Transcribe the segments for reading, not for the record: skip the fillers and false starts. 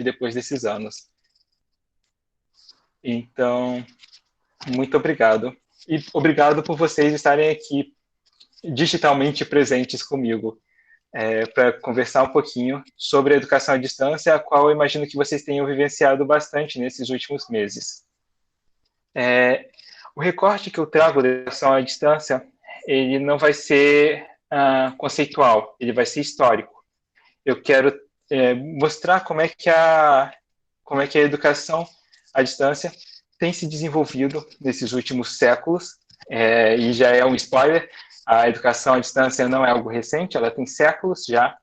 depois desses anos. Então, muito obrigado. E obrigado por vocês estarem aqui digitalmente presentes comigo, para conversar um pouquinho sobre a educação à distância, a qual eu imagino que vocês tenham vivenciado bastante nesses últimos meses. O recorte que eu trago da educação à distância, ele não vai ser conceitual, ele vai ser histórico. Eu quero mostrar como é que a educação à distância tem se desenvolvido nesses últimos séculos, e já é um spoiler, a educação à distância não é algo recente, ela tem séculos já.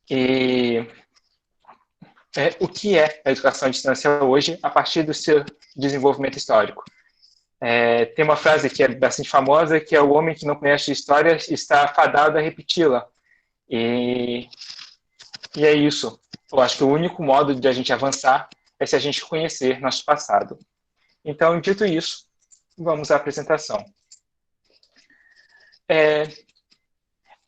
E o que é a educação à distância hoje, a partir do seu desenvolvimento histórico? Tem uma frase que é bastante famosa, que é: o homem que não conhece a história está fadado a repeti-la. E é isso. Eu acho que o único modo de a gente avançar é se a gente conhecer nosso passado. Então, dito isso, vamos à apresentação.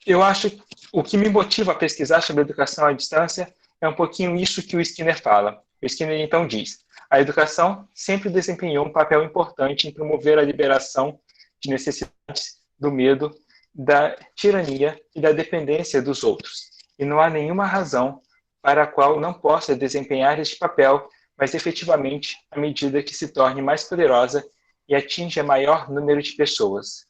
Eu acho que o que me motiva a pesquisar sobre educação à distância é um pouquinho isso que o Skinner fala. O Skinner, então, diz: a educação sempre desempenhou um papel importante em promover a liberação de necessidades, do medo, da tirania e da dependência dos outros. E não há nenhuma razão para a qual não possa desempenhar este papel, mas efetivamente à medida que se torne mais poderosa e atinja maior número de pessoas.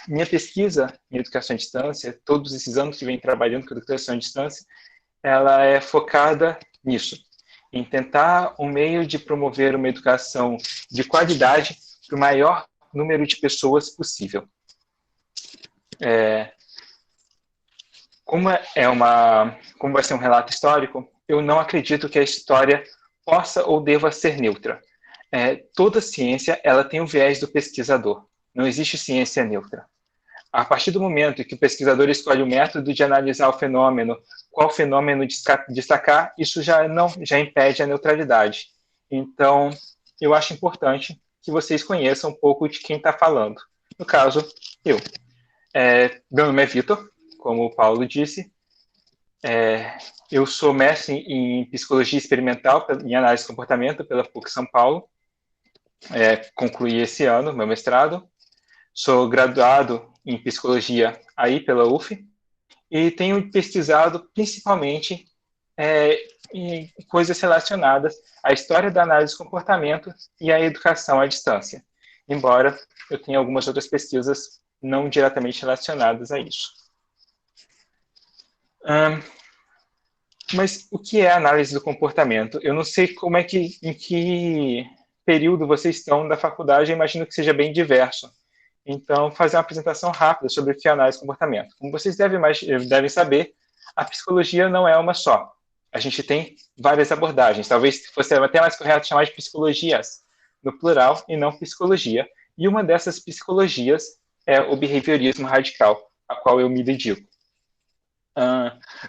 Minha pesquisa em educação à distância, todos esses anos que venho trabalhando com educação à distância, ela é focada nisso, em tentar um meio de promover uma educação de qualidade para o maior número de pessoas possível. Como vai ser um relato histórico, eu não acredito que a história possa ou deva ser neutra. Toda ciência ela tem o viés do pesquisador. Não existe ciência neutra. A partir do momento em que o pesquisador escolhe o método de analisar o fenômeno, qual fenômeno destacar, isso já impede a neutralidade. Então, eu acho importante que vocês conheçam um pouco de quem está falando. No caso, eu. Meu nome é Vitor, como o Paulo disse. Eu sou mestre em psicologia experimental em análise de comportamento pela PUC São Paulo. Concluí esse ano meu mestrado. Sou graduado em psicologia aí pela UF e tenho pesquisado principalmente em coisas relacionadas à história da análise de comportamento e à educação à distância, embora eu tenha algumas outras pesquisas não diretamente relacionadas a isso. Mas o que é análise do comportamento? Eu não sei em que período vocês estão da faculdade, eu imagino que seja bem diverso. Então, fazer uma apresentação rápida sobre o que é análise de comportamento. Como vocês devem saber, a psicologia não é uma só. A gente tem várias abordagens. Talvez fosse até mais correto chamar de psicologias, no plural, e não psicologia. E uma dessas psicologias é o behaviorismo radical, a qual eu me dedico.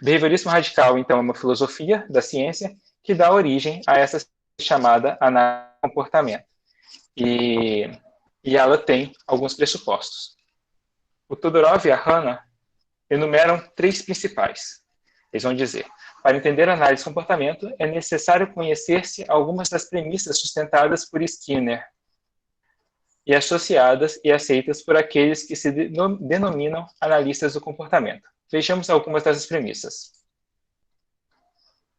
Behaviorismo radical, então, é uma filosofia da ciência que dá origem a essa chamada análise de comportamento. E ela tem alguns pressupostos. O Todorov e a Hanna enumeram 3 principais. Eles vão dizer: para entender a análise de comportamento, é necessário conhecer-se algumas das premissas sustentadas por Skinner e associadas e aceitas por aqueles que se denominam analistas do comportamento. Vejamos algumas dessas premissas.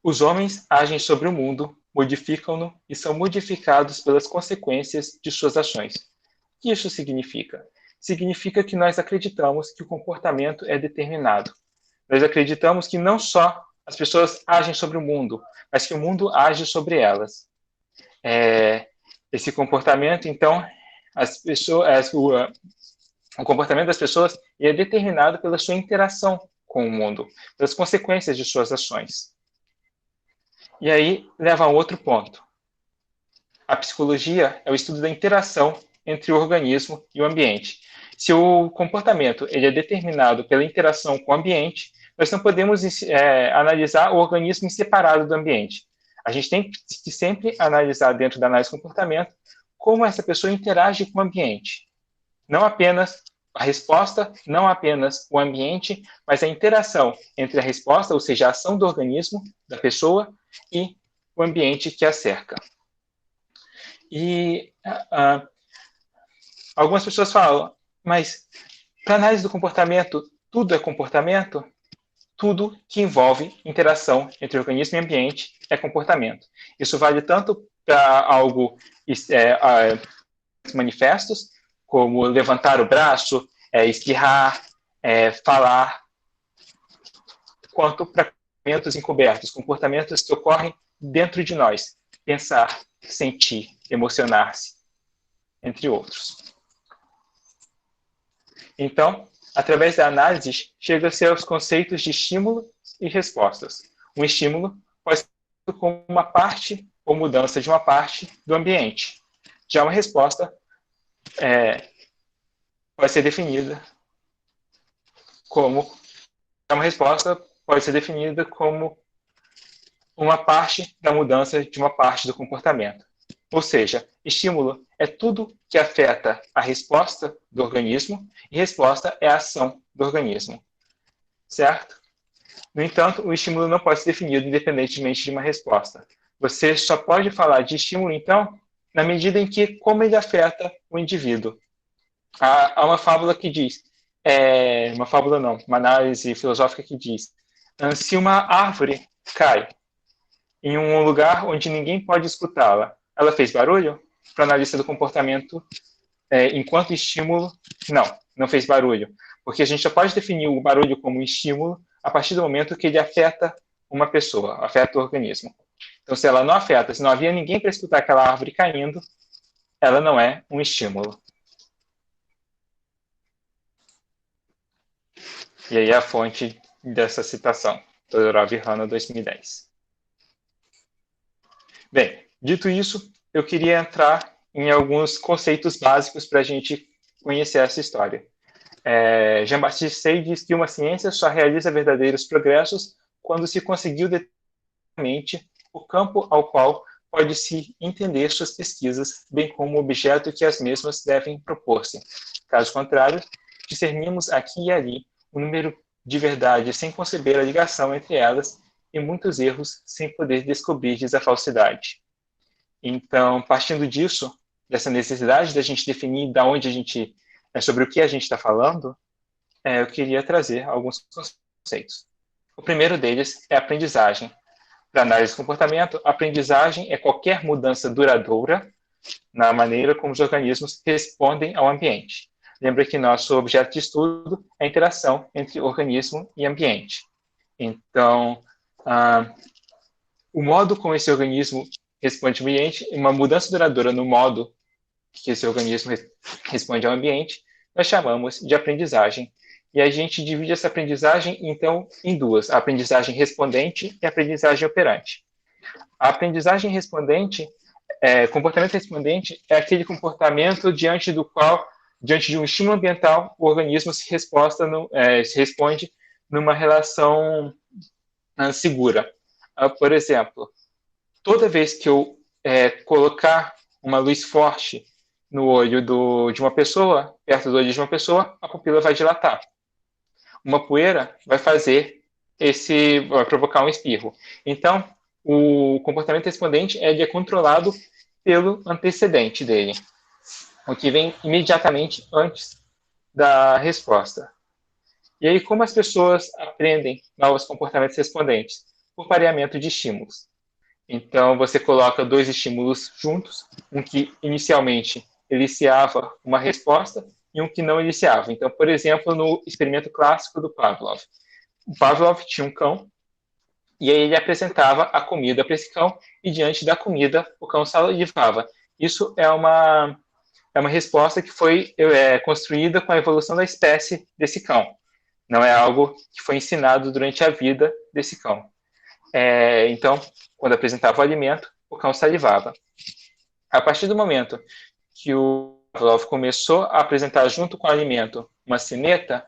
Os homens agem sobre o mundo, modificam-no e são modificados pelas consequências de suas ações. O que isso significa? Significa que nós acreditamos que o comportamento é determinado. Nós acreditamos que não só as pessoas agem sobre o mundo, mas que o mundo age sobre elas. Esse comportamento, então, o comportamento das pessoas é determinado pela sua interação com o mundo, pelas consequências de suas ações. E aí leva a um outro ponto. A psicologia é o estudo da interação entre o organismo e o ambiente. Se o comportamento ele é determinado pela interação com o ambiente, nós não podemos analisar o organismo separado do ambiente. A gente tem que sempre analisar dentro da análise de comportamento como essa pessoa interage com o ambiente. Não apenas a resposta, não apenas o ambiente, mas a interação entre a resposta, ou seja, a ação do organismo, da pessoa, e o ambiente que a cerca. E algumas pessoas falam, mas para análise do comportamento, tudo é comportamento? Tudo que envolve interação entre organismo e ambiente é comportamento. Isso vale tanto para algo manifestos, como levantar o braço, espirrar, falar, quanto para comportamentos encobertos, comportamentos que ocorrem dentro de nós, pensar, sentir, emocionar-se, entre outros. Então, através da análise, chega-se aos conceitos de estímulo e respostas. Um estímulo pode ser como uma parte ou mudança de uma parte do ambiente. Já uma resposta pode ser definida como uma parte da mudança de uma parte do comportamento. Ou seja, estímulo é tudo que afeta a resposta do organismo e resposta é a ação do organismo. Certo? No entanto, o estímulo não pode ser definido independentemente de uma resposta. Você só pode falar de estímulo, então, na medida em que como ele afeta o indivíduo. Há uma fábula que diz, uma análise filosófica que diz, se uma árvore cai em um lugar onde ninguém pode escutá-la, ela fez barulho? Para o analista do comportamento, enquanto estímulo, não fez barulho. Porque a gente só pode definir o barulho como um estímulo a partir do momento que ele afeta uma pessoa, afeta o organismo. Então, se ela não afeta, se não havia ninguém para escutar aquela árvore caindo, ela não é um estímulo. E aí a fonte dessa citação, Todorov e Hanna, 2010. Bem, dito isso, eu queria entrar em alguns conceitos básicos para a gente conhecer essa história. Jean-Baptiste Say diz que uma ciência só realiza verdadeiros progressos quando se conseguiu determinadamente o campo ao qual pode-se entender suas pesquisas, bem como o objeto que as mesmas devem propor-se. Caso contrário, discernimos aqui e ali um número de verdades sem conceber a ligação entre elas e muitos erros sem poder descobrir-lhes a falsidade. Então, partindo disso, dessa necessidade da gente definir sobre o que a gente está falando, eu queria trazer alguns conceitos. O primeiro deles é a aprendizagem. Para análise de comportamento, a aprendizagem é qualquer mudança duradoura na maneira como os organismos respondem ao ambiente. Lembra que nosso objeto de estudo é a interação entre organismo e ambiente. Então, o modo como esse organismo responde ao ambiente, uma mudança duradoura no modo que esse organismo responde ao ambiente, nós chamamos de aprendizagem. E a gente divide essa aprendizagem, então, em duas: a aprendizagem respondente e a aprendizagem operante. A aprendizagem respondente, comportamento respondente, é aquele comportamento diante de um estímulo ambiental, o organismo se responde numa relação segura. Por exemplo, toda vez que eu colocar uma luz forte no olho de uma pessoa, perto do olho de uma pessoa, a pupila vai dilatar. Uma poeira vai provocar um espirro. Então, o comportamento respondente ele é controlado pelo antecedente dele, o que vem imediatamente antes da resposta. E aí, como as pessoas aprendem novos comportamentos respondentes? Por pareamento de estímulos. Então, você coloca dois estímulos juntos, um que inicialmente iniciava uma resposta e um que não iniciava. Então, por exemplo, no experimento clássico do Pavlov. O Pavlov tinha um cão e aí ele apresentava a comida para esse cão e diante da comida o cão salivava. Isso é uma resposta que foi construída com a evolução da espécie desse cão. Não é algo que foi ensinado durante a vida desse cão. Então, quando apresentava o alimento, o cão salivava. A partir do momento que o Pavlov começou a apresentar junto com o alimento uma sineta,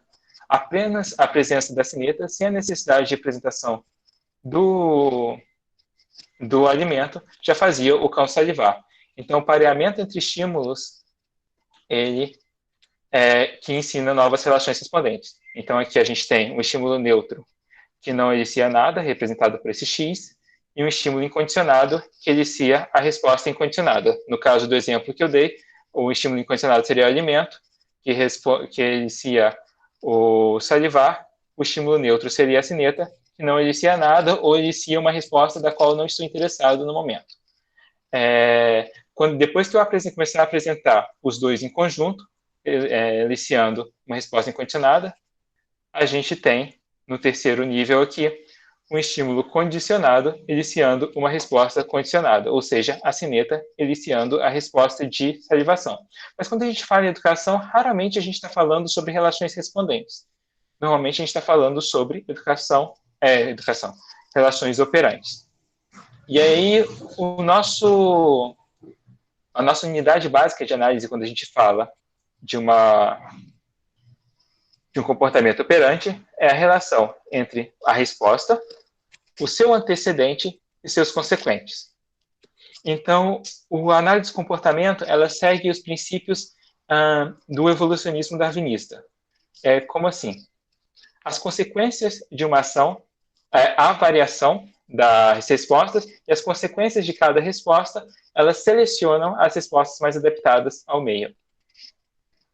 apenas a presença da sineta, sem a necessidade de apresentação do alimento, já fazia o cão salivar. Então, o pareamento entre estímulos, ele que ensina novas relações respondentes. Então, aqui a gente tem um estímulo neutro, que não elicia nada, representado por esse X, e um estímulo incondicionado, que elicia a resposta incondicionada. No caso do exemplo que eu dei, o estímulo incondicionado seria o alimento, que elicia o salivar, o estímulo neutro seria a sineta, que não elicia nada ou elicia uma resposta da qual eu não estou interessado no momento. Depois que eu começar a apresentar os dois em conjunto, eliciando uma resposta incondicionada, a gente tem, no terceiro nível aqui, um estímulo condicionado eliciando uma resposta condicionada, ou seja, a sineta eliciando a resposta de salivação. Mas quando a gente fala em educação, raramente a gente está falando sobre relações respondentes. Normalmente a gente está falando sobre relações operantes. E aí, a nossa unidade básica de análise, quando a gente fala de um comportamento operante, é a relação entre a resposta, o seu antecedente e seus consequentes. Então, a análise de comportamento, ela segue os princípios do evolucionismo darwinista. Como assim? As consequências de uma ação, a variação das respostas e as consequências de cada resposta, elas selecionam as respostas mais adaptadas ao meio.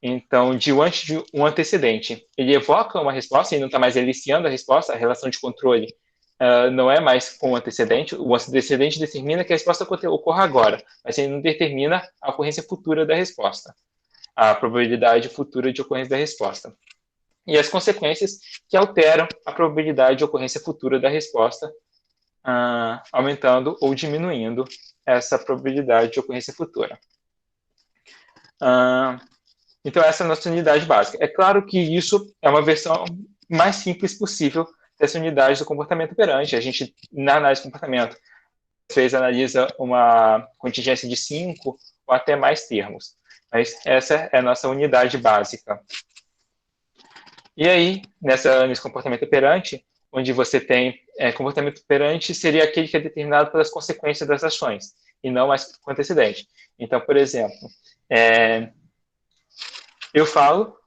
Então, diante de um antecedente, ele evoca uma resposta e não está mais eliciando a resposta, a relação de controle não é mais com o antecedente determina que a resposta ocorra agora, mas ele não determina a ocorrência futura da resposta, a probabilidade futura de ocorrência da resposta. E as consequências que alteram a probabilidade de ocorrência futura da resposta, aumentando ou diminuindo essa probabilidade de ocorrência futura. Então, essa é a nossa unidade básica. É claro que isso é uma versão mais simples possível dessa unidade do comportamento operante. A gente, na análise de comportamento, às vezes analisa uma contingência de 5 ou até mais termos. Mas essa é a nossa unidade básica. E aí, nessa análise de comportamento operante, onde você tem comportamento operante, seria aquele que é determinado pelas consequências das ações, e não mais com antecedente. Então, por exemplo, eu falo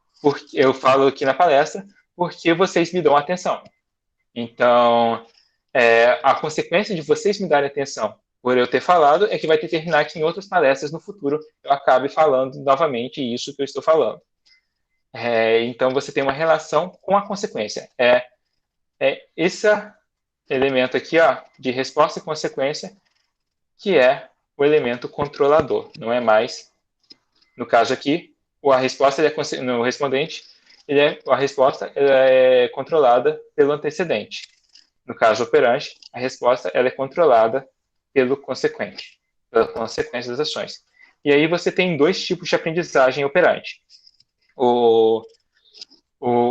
aqui na palestra porque vocês me dão atenção. Então, a consequência de vocês me darem atenção por eu ter falado é que vai determinar que em outras palestras no futuro eu acabe falando novamente isso que eu estou falando. Então, você tem uma relação com a consequência. Esse elemento aqui, ó, de resposta e consequência, que é o elemento controlador. Não é mais, no caso aqui, a resposta no respondente, a resposta é controlada pelo antecedente. No caso operante, a resposta ela é controlada pelo consequente, pela consequência das ações. E aí você tem dois tipos de aprendizagem operante.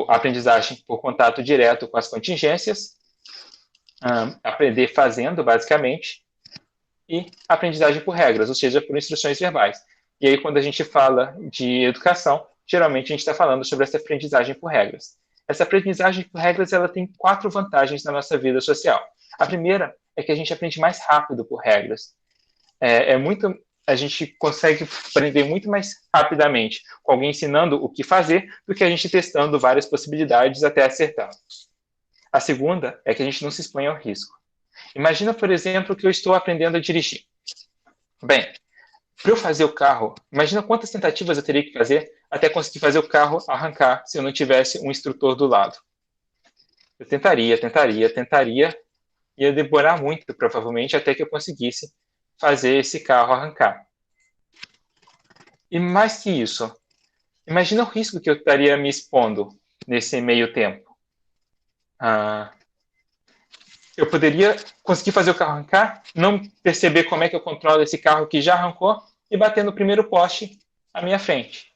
A aprendizagem por contato direto com as contingências, aprender fazendo, basicamente, e aprendizagem por regras, ou seja, por instruções verbais. E aí, quando a gente fala de educação, geralmente a gente está falando sobre essa aprendizagem por regras. Essa aprendizagem por regras ela tem 4 vantagens na nossa vida social. A primeira é que a gente aprende mais rápido por regras. A gente consegue aprender muito mais rapidamente com alguém ensinando o que fazer do que a gente testando várias possibilidades até acertar. A segunda é que a gente não se expõe ao risco. Imagina, por exemplo, que eu estou aprendendo a dirigir. Bem, para eu fazer o carro, imagina quantas tentativas eu teria que fazer até conseguir fazer o carro arrancar se eu não tivesse um instrutor do lado. Eu tentaria, ia demorar muito, provavelmente, até que eu conseguisse fazer esse carro arrancar. E mais que isso, imagina o risco que eu estaria me expondo nesse meio tempo. Eu poderia conseguir fazer o carro arrancar, não perceber como é que eu controlo esse carro que já arrancou e bater no primeiro poste à minha frente.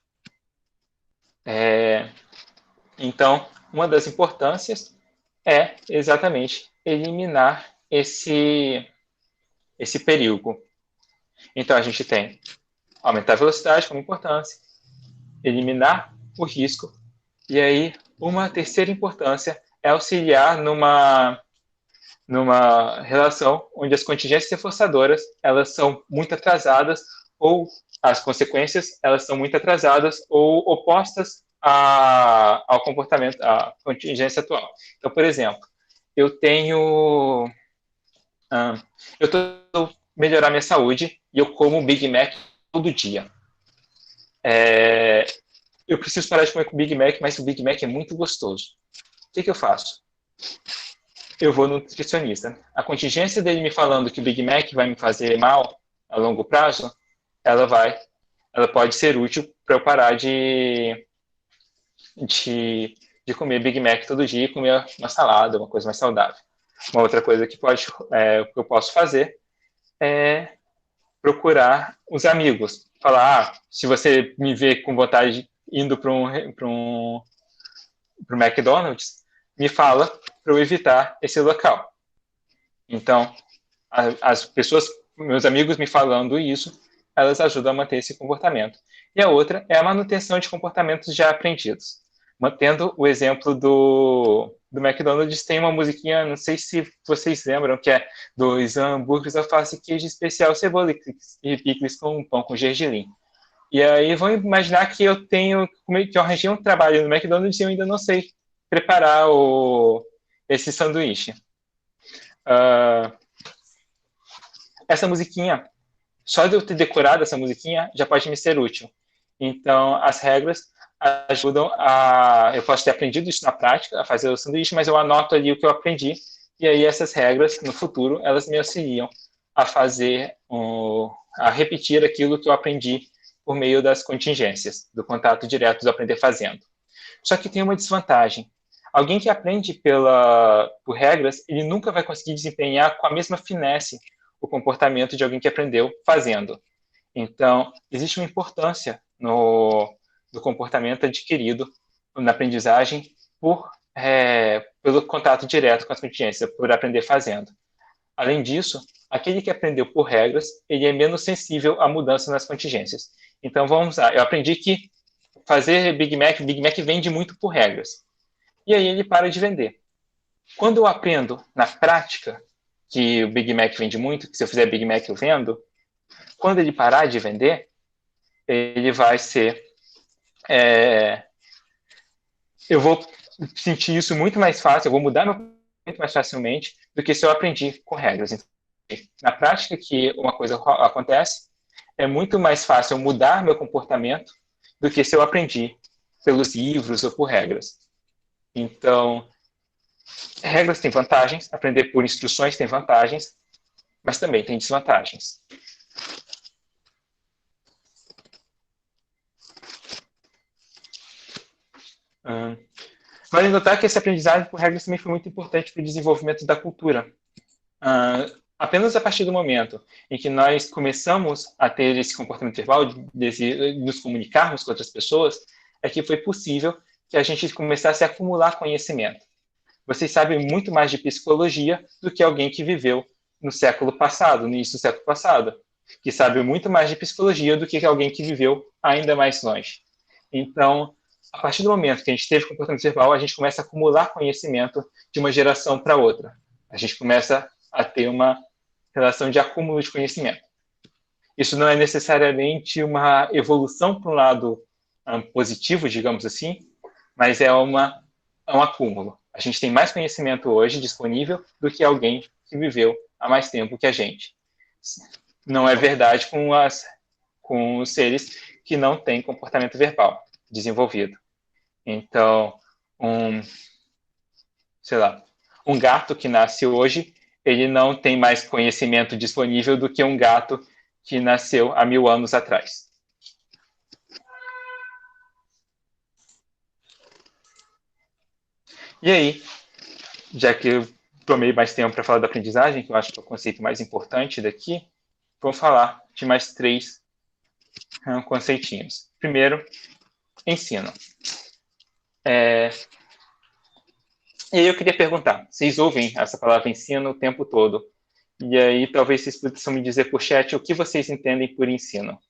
Então, uma das importâncias é exatamente eliminar esse perigo. Então, a gente tem aumentar a velocidade como importância, eliminar o risco, e aí uma terceira importância é auxiliar numa relação onde as contingências reforçadoras elas são muito atrasadas ou as consequências elas são muito atrasadas ou opostas ao comportamento, à contingência atual. Então, por exemplo, eu tenho, eu estou melhorar minha saúde e eu como Big Mac todo dia. Eu preciso parar de comer com Big Mac, mas o Big Mac é muito gostoso. O que eu faço? Eu vou no nutricionista. A contingência dele me falando que o Big Mac vai me fazer mal a longo prazo, ela pode ser útil para eu parar de, de comer Big Mac todo dia e comer uma salada, uma coisa mais saudável. Uma outra coisa que que eu posso fazer é procurar os amigos. Falar, se você me vê com vontade indo para pro McDonald's, me fala para eu evitar esse local. Então, as pessoas, meus amigos me falando isso, elas ajudam a manter esse comportamento. E a outra é a manutenção de comportamentos já aprendidos. Mantendo o exemplo do McDonald's, tem uma musiquinha, não sei se vocês lembram, que é 2 hambúrgueres, alface, queijo especial, cebola e picles com pão com gergelim. E aí vão imaginar que eu arranjei um trabalho no McDonald's e eu ainda não sei preparar esse sanduíche. Uh, essa musiquinha, só de eu ter decorado essa musiquinha, já pode me ser útil. Então, as regras ajudam eu posso ter aprendido isso na prática, a fazer o sanduíche, mas eu anoto ali o que eu aprendi, e aí essas regras, no futuro, elas me auxiliam a a repetir aquilo que eu aprendi por meio das contingências, do contato direto do aprender fazendo. Só que tem uma desvantagem. Alguém que aprende por regras, ele nunca vai conseguir desempenhar com a mesma finesse o comportamento de alguém que aprendeu fazendo. Então, existe uma importância do comportamento adquirido na aprendizagem pelo contato direto com as contingências, por aprender fazendo. Além disso, aquele que aprendeu por regras, ele é menos sensível à mudança nas contingências. Então, vamos lá. Eu aprendi que fazer Big Mac vende muito por regras. E aí ele para de vender. Quando eu aprendo na prática que o Big Mac vende muito, que se eu fizer Big Mac eu vendo, quando ele parar de vender, ele vai ser... eu vou sentir isso muito mais fácil, eu vou mudar meu comportamento muito mais facilmente do que se eu aprendi com regras. Então, na prática que uma coisa acontece, é muito mais fácil eu mudar meu comportamento do que se eu aprendi pelos livros ou por regras. Então, regras têm vantagens, aprender por instruções tem vantagens, mas também tem desvantagens. Vale notar que essa aprendizagem por regras também foi muito importante para o desenvolvimento da cultura. Apenas a partir do momento em que nós começamos a ter esse comportamento verbal, de nos comunicarmos com outras pessoas, é que foi possível que a gente começasse a acumular conhecimento. Vocês sabem muito mais de psicologia do que alguém que viveu no século passado, no início do século passado, que sabe muito mais de psicologia do que alguém que viveu ainda mais longe. Então, a partir do momento que a gente teve comportamento verbal, a gente começa a acumular conhecimento de uma geração para outra. A gente começa a ter uma relação de acúmulo de conhecimento. Isso não é necessariamente uma evolução para um lado positivo, digamos assim, mas é um acúmulo. A gente tem mais conhecimento hoje disponível do que alguém que viveu há mais tempo que a gente. Não é verdade com os seres que não têm comportamento verbal desenvolvido. Então, um gato que nasce hoje, ele não tem mais conhecimento disponível do que um gato que nasceu há 1000 anos atrás. E aí, já que eu tomei mais tempo para falar da aprendizagem, que eu acho que é o conceito mais importante daqui, vou falar de mais 3 conceitinhos. Primeiro, ensino. E aí eu queria perguntar, vocês ouvem essa palavra ensino o tempo todo? E aí talvez vocês possam me dizer por chat o que vocês entendem por ensino.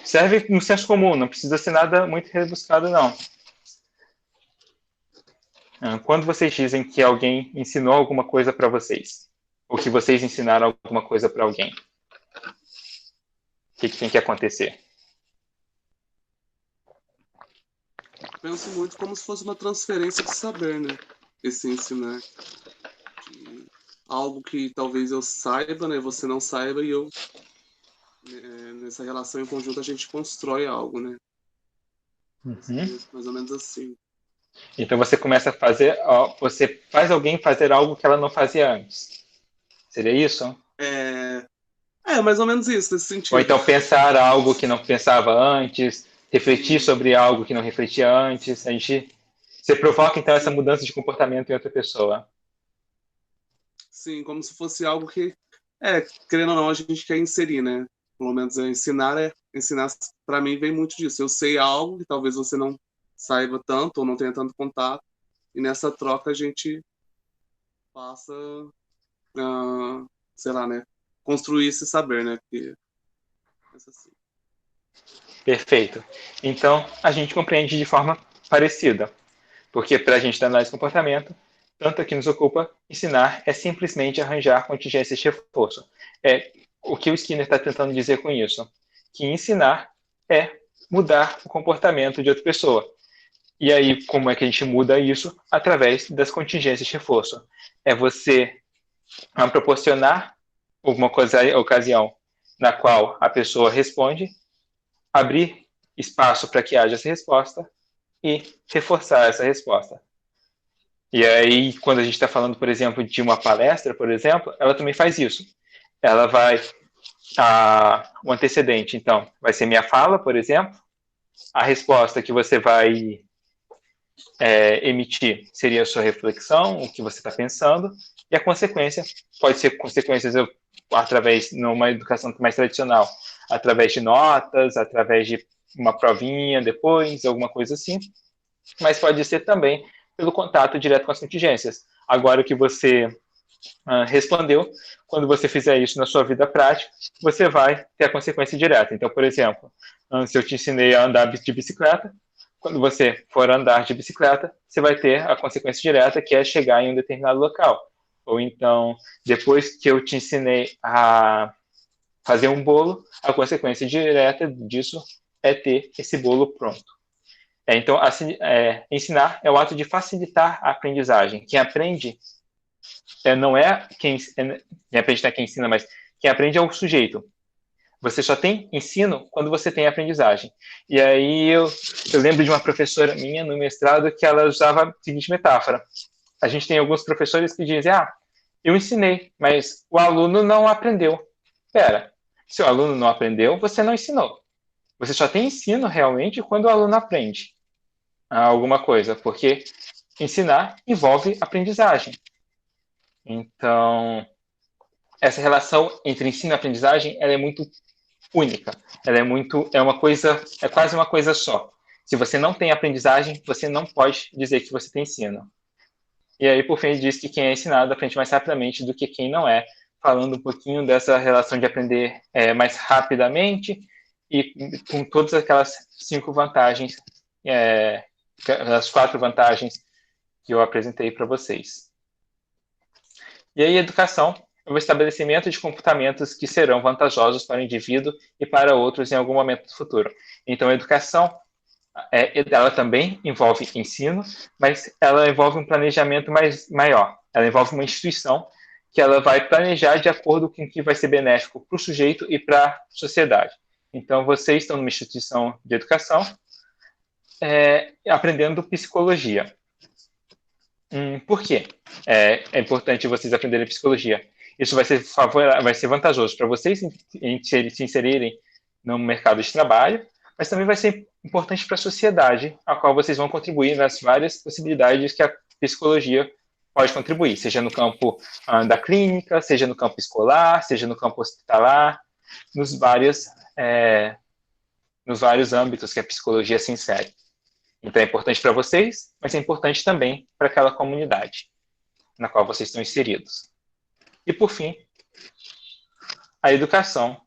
Serve no senso comum, não precisa ser nada muito rebuscado, não. Quando vocês dizem que alguém ensinou alguma coisa para vocês, ou que vocês ensinaram alguma coisa para alguém, o que tem que acontecer? Penso muito como se fosse uma transferência de saber, né? Esse ensinar. De algo que talvez eu saiba, né? Você não saiba e eu nessa relação em conjunto a gente constrói algo, né? Uhum. Mais ou menos assim. Então você começa a fazer, você faz alguém fazer algo que ela não fazia antes. Seria isso? Mais ou menos isso, nesse Ou sentido. então pensar algo que não pensava antes, refletir Sim, sobre algo que não refletia antes. Você provoca então essa sim, mudança de comportamento em outra pessoa. sim, como se fosse algo que, querendo ou não, a gente quer inserir, né? Pelo menos ensinar para mim vem muito disso. Eu sei algo que talvez você não saiba tanto ou não tenha tanto contato, e nessa troca a gente passa, sei lá, né? Construir esse saber, né? Porque, assim. Perfeito. Então a gente compreende de forma parecida. Porque para a gente da análise de comportamento, tanto aqui nos ocupa, ensinar é simplesmente arranjar contingências de reforço. É o que o Skinner está tentando dizer com isso. Que ensinar é mudar o comportamento de outra pessoa. E aí, como é que a gente muda isso? Através das contingências de reforço. É você proporcionar alguma ocasião na qual a pessoa responde, abrir espaço para que haja essa resposta e reforçar essa resposta. E aí, quando a gente está falando, por exemplo, de uma palestra, por exemplo, ela também faz isso. Ela vai, o antecedente, então, vai ser minha fala, por exemplo, a resposta que você vai emitir seria a sua reflexão, o que você está pensando, e a consequência pode ser consequências através, numa educação mais tradicional, através de notas, através de uma provinha depois, alguma coisa assim, mas pode ser também pelo contato direto com as contingências. Agora, o que você respondeu, quando você fizer isso na sua vida prática, você vai ter a consequência direta. Então, por exemplo, se eu te ensinei a andar de bicicleta, quando você for andar de bicicleta, você vai ter a consequência direta, que é chegar em um determinado local. Ou então, depois que eu te ensinei a fazer um bolo, a consequência direta disso é ter esse bolo pronto. Então, assim, ensinar é o ato de facilitar a aprendizagem. Quem aprende não é quem aprende não é quem ensina, mas quem aprende é o sujeito. Você só tem ensino quando você tem aprendizagem. E aí eu lembro de uma professora minha no mestrado que ela usava a seguinte metáfora. A gente tem alguns professores que dizem, eu ensinei, mas o aluno não aprendeu. Espera, se o aluno não aprendeu, você não ensinou. Você só tem ensino realmente quando o aluno aprende alguma coisa, porque ensinar envolve aprendizagem. Então, essa relação entre ensino e aprendizagem, ela é muito única. Ela é quase uma coisa só. Se você não tem aprendizagem, você não pode dizer que você tem ensino. E aí, por fim, ele diz que quem é ensinado aprende mais rapidamente do que quem não é, falando um pouquinho dessa relação de aprender mais rapidamente e com todas aquelas 5 vantagens, as 4 vantagens que eu apresentei para vocês. E aí, educação é o estabelecimento de comportamentos que serão vantajosos para o indivíduo e para outros em algum momento do futuro. Então, a educação, ela também envolve ensino, mas ela envolve um planejamento maior. Ela envolve uma instituição que ela vai planejar de acordo com o que vai ser benéfico para o sujeito e para a sociedade. Então, vocês estão numa instituição de educação aprendendo psicologia. Por quê? É importante vocês aprenderem psicologia. Isso vai ser vantajoso para vocês se inserirem no mercado de trabalho, mas também vai ser importante para a sociedade, a qual vocês vão contribuir nas várias possibilidades que a psicologia pode contribuir, seja no campo da clínica, seja no campo escolar, seja no campo hospitalar, nos vários âmbitos que a psicologia se insere. Então é importante para vocês, mas é importante também para aquela comunidade na qual vocês estão inseridos. E por fim, a educação,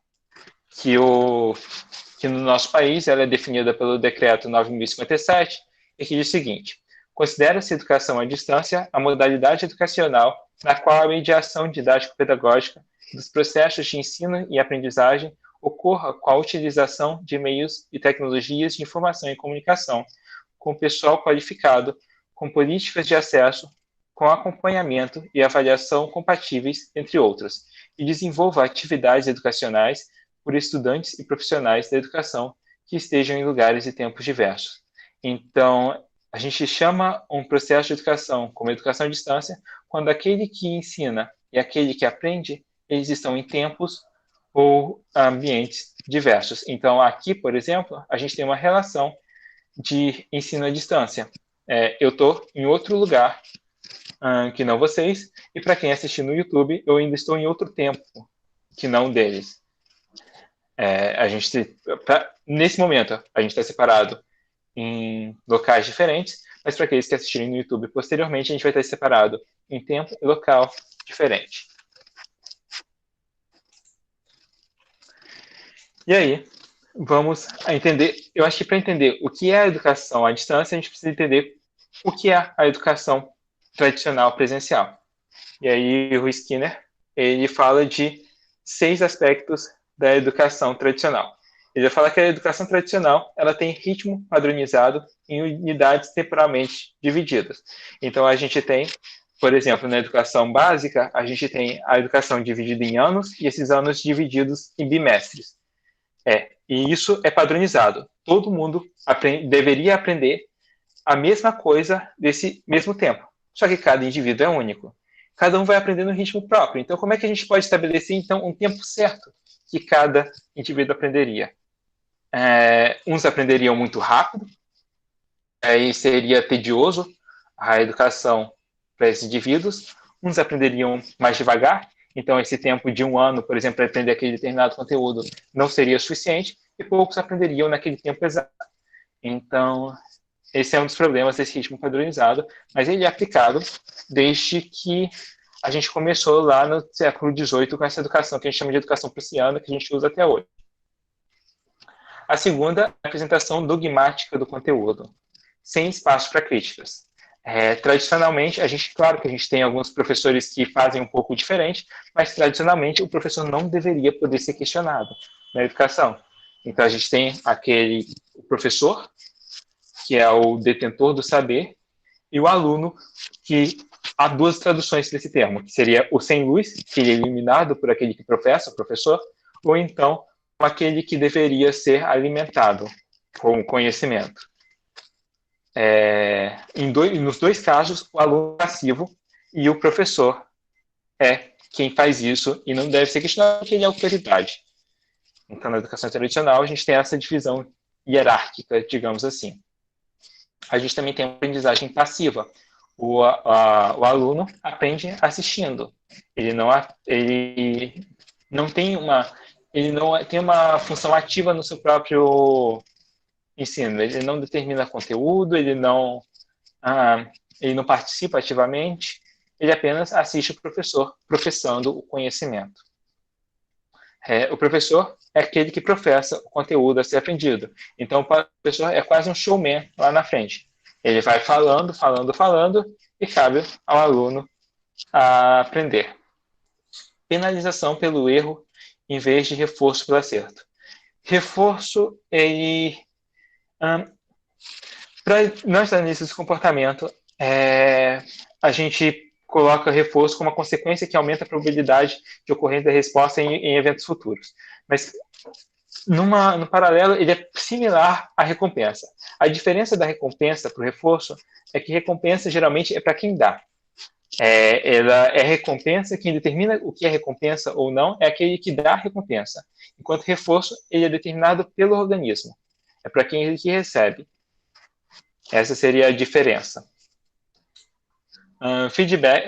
que no nosso país ela é definida pelo decreto 9.057 e que diz o seguinte: considera-se educação à distância a modalidade educacional na qual a mediação didático-pedagógica dos processos de ensino e aprendizagem ocorra com a utilização de meios e tecnologias de informação e comunicação, com pessoal qualificado, com políticas de acesso, com acompanhamento e avaliação compatíveis, entre outras, e desenvolva atividades educacionais por estudantes e profissionais da educação que estejam em lugares e tempos diversos. Então, a gente chama um processo de educação como educação à distância quando aquele que ensina e aquele que aprende, eles estão em tempos ou ambientes diversos. Então, aqui, por exemplo, a gente tem uma relação de ensino à distância. Eu estou em outro lugar que não vocês, e para quem assistir no YouTube, eu ainda estou em outro tempo que não deles. Nesse momento, a gente está separado em locais diferentes, mas para aqueles que assistirem no YouTube posteriormente, a gente vai estar separado em tempo e local diferente. E aí, vamos entender, eu acho que para entender o que é a educação à distância, a gente precisa entender o que é a educação tradicional presencial. E aí o Skinner, ele fala de 6 aspectos da educação tradicional. Ele vai falar que a educação tradicional, ela tem ritmo padronizado em unidades temporalmente divididas. Então a gente tem, por exemplo, na educação básica, a gente tem a educação dividida em anos e esses anos divididos em bimestres. E isso é padronizado. Todo mundo deveria aprender a mesma coisa desse mesmo tempo. Só que cada indivíduo é único. Cada um vai aprender no ritmo próprio. Então, como é que a gente pode estabelecer, então, um tempo certo que cada indivíduo aprenderia? Uns aprenderiam muito rápido, aí seria tedioso a educação para esses indivíduos. Uns aprenderiam mais devagar, então esse tempo de 1 ano, por exemplo, para aprender aquele determinado conteúdo não seria suficiente, e poucos aprenderiam naquele tempo exato. Então, esse é um dos problemas desse ritmo padronizado, mas ele é aplicado desde que a gente começou lá no século XVIII com essa educação que a gente chama de educação prussiana, que a gente usa até hoje. A segunda é a apresentação dogmática do conteúdo, sem espaço para críticas. Tradicionalmente, claro que a gente tem alguns professores que fazem um pouco diferente, mas tradicionalmente o professor não deveria poder ser questionado na educação. Então a gente tem o professor, que é o detentor do saber, e o aluno, que há 2 traduções desse termo, que seria o sem luz, que ele é eliminado por aquele que professa, o professor, ou então aquele que deveria ser alimentado com o conhecimento. Nos 2 casos, o aluno é passivo e o professor é quem faz isso e não deve ser questionado porque ele é autoridade. Então, na educação tradicional, a gente tem essa divisão hierárquica, digamos assim. A gente também tem a aprendizagem passiva. O aluno aprende assistindo. Ele não tem uma função ativa no seu próprio ensino. Ele não determina conteúdo, ele não participa ativamente, ele apenas assiste o professor professando o conhecimento. O professor é aquele que professa o conteúdo a ser aprendido. Então, o professor é quase um showman lá na frente. Ele vai falando, e cabe ao aluno a aprender. Penalização pelo erro em vez de reforço pelo acerto. Reforço, para nós analistas de comportamento, a gente coloca reforço como uma consequência que aumenta a probabilidade de ocorrência da resposta em eventos futuros. Mas, no paralelo, ele é similar à recompensa. A diferença da recompensa para o reforço é que recompensa geralmente é para quem dá. Ela é recompensa, quem determina o que é recompensa ou não é aquele que dá a recompensa. Enquanto reforço, ele é determinado pelo organismo. É para quem ele que recebe. Essa seria a diferença. Feedback,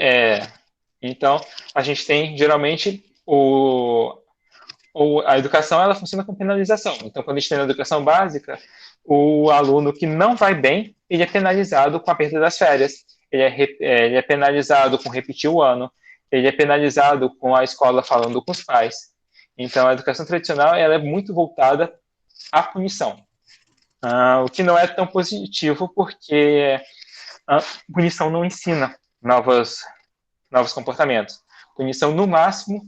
então, a gente tem, geralmente, a educação ela funciona com penalização. Então, quando a gente tem na educação básica, o aluno que não vai bem, ele é penalizado com a perda das férias, ele é penalizado com repetir o ano, ele é penalizado com a escola falando com os pais. Então, a educação tradicional ela é muito voltada à punição. O que não é tão positivo, porque A punição não ensina novos comportamentos. Punição, no máximo,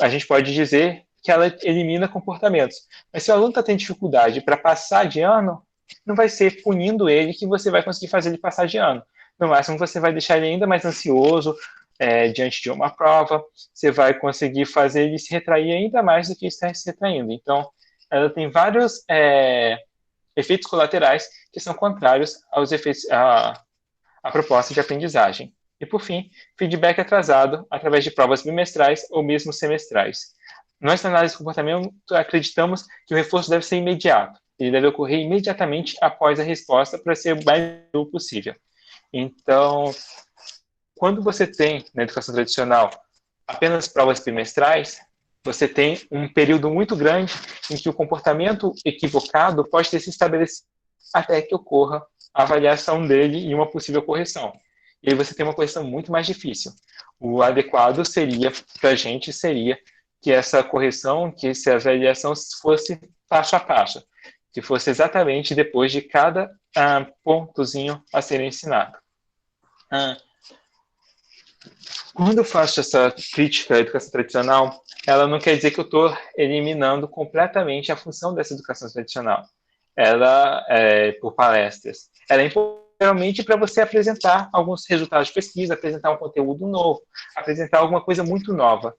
a gente pode dizer que ela elimina comportamentos. Mas se o aluno está tendo dificuldade para passar de ano, não vai ser punindo ele que você vai conseguir fazer ele passar de ano. No máximo, você vai deixar ele ainda mais ansioso diante de uma prova, você vai conseguir fazer ele se retrair ainda mais do que está se retraindo. Então, ela tem vários efeitos colaterais que são contrários aos efeitos à proposta de aprendizagem. E, por fim, feedback atrasado através de provas bimestrais ou mesmo semestrais. Nós, na análise de comportamento, acreditamos que o reforço deve ser imediato. Ele deve ocorrer imediatamente após a resposta para ser o mais duro possível. Então, quando você tem, na educação tradicional, apenas provas bimestrais, você tem um período muito grande em que o comportamento equivocado pode ter se estabelecido até que ocorra a avaliação dele e uma possível correção. E aí você tem uma correção muito mais difícil. O adequado seria, para a gente, seria que essa correção, que essa avaliação fosse passo a passo, que fosse exatamente depois de cada pontozinho a ser ensinado. Quando eu faço essa crítica à educação tradicional, ela não quer dizer que eu estou eliminando completamente a função dessa educação tradicional. Ela por palestras. Ela é importante realmente para você apresentar alguns resultados de pesquisa, apresentar um conteúdo novo, apresentar alguma coisa muito nova,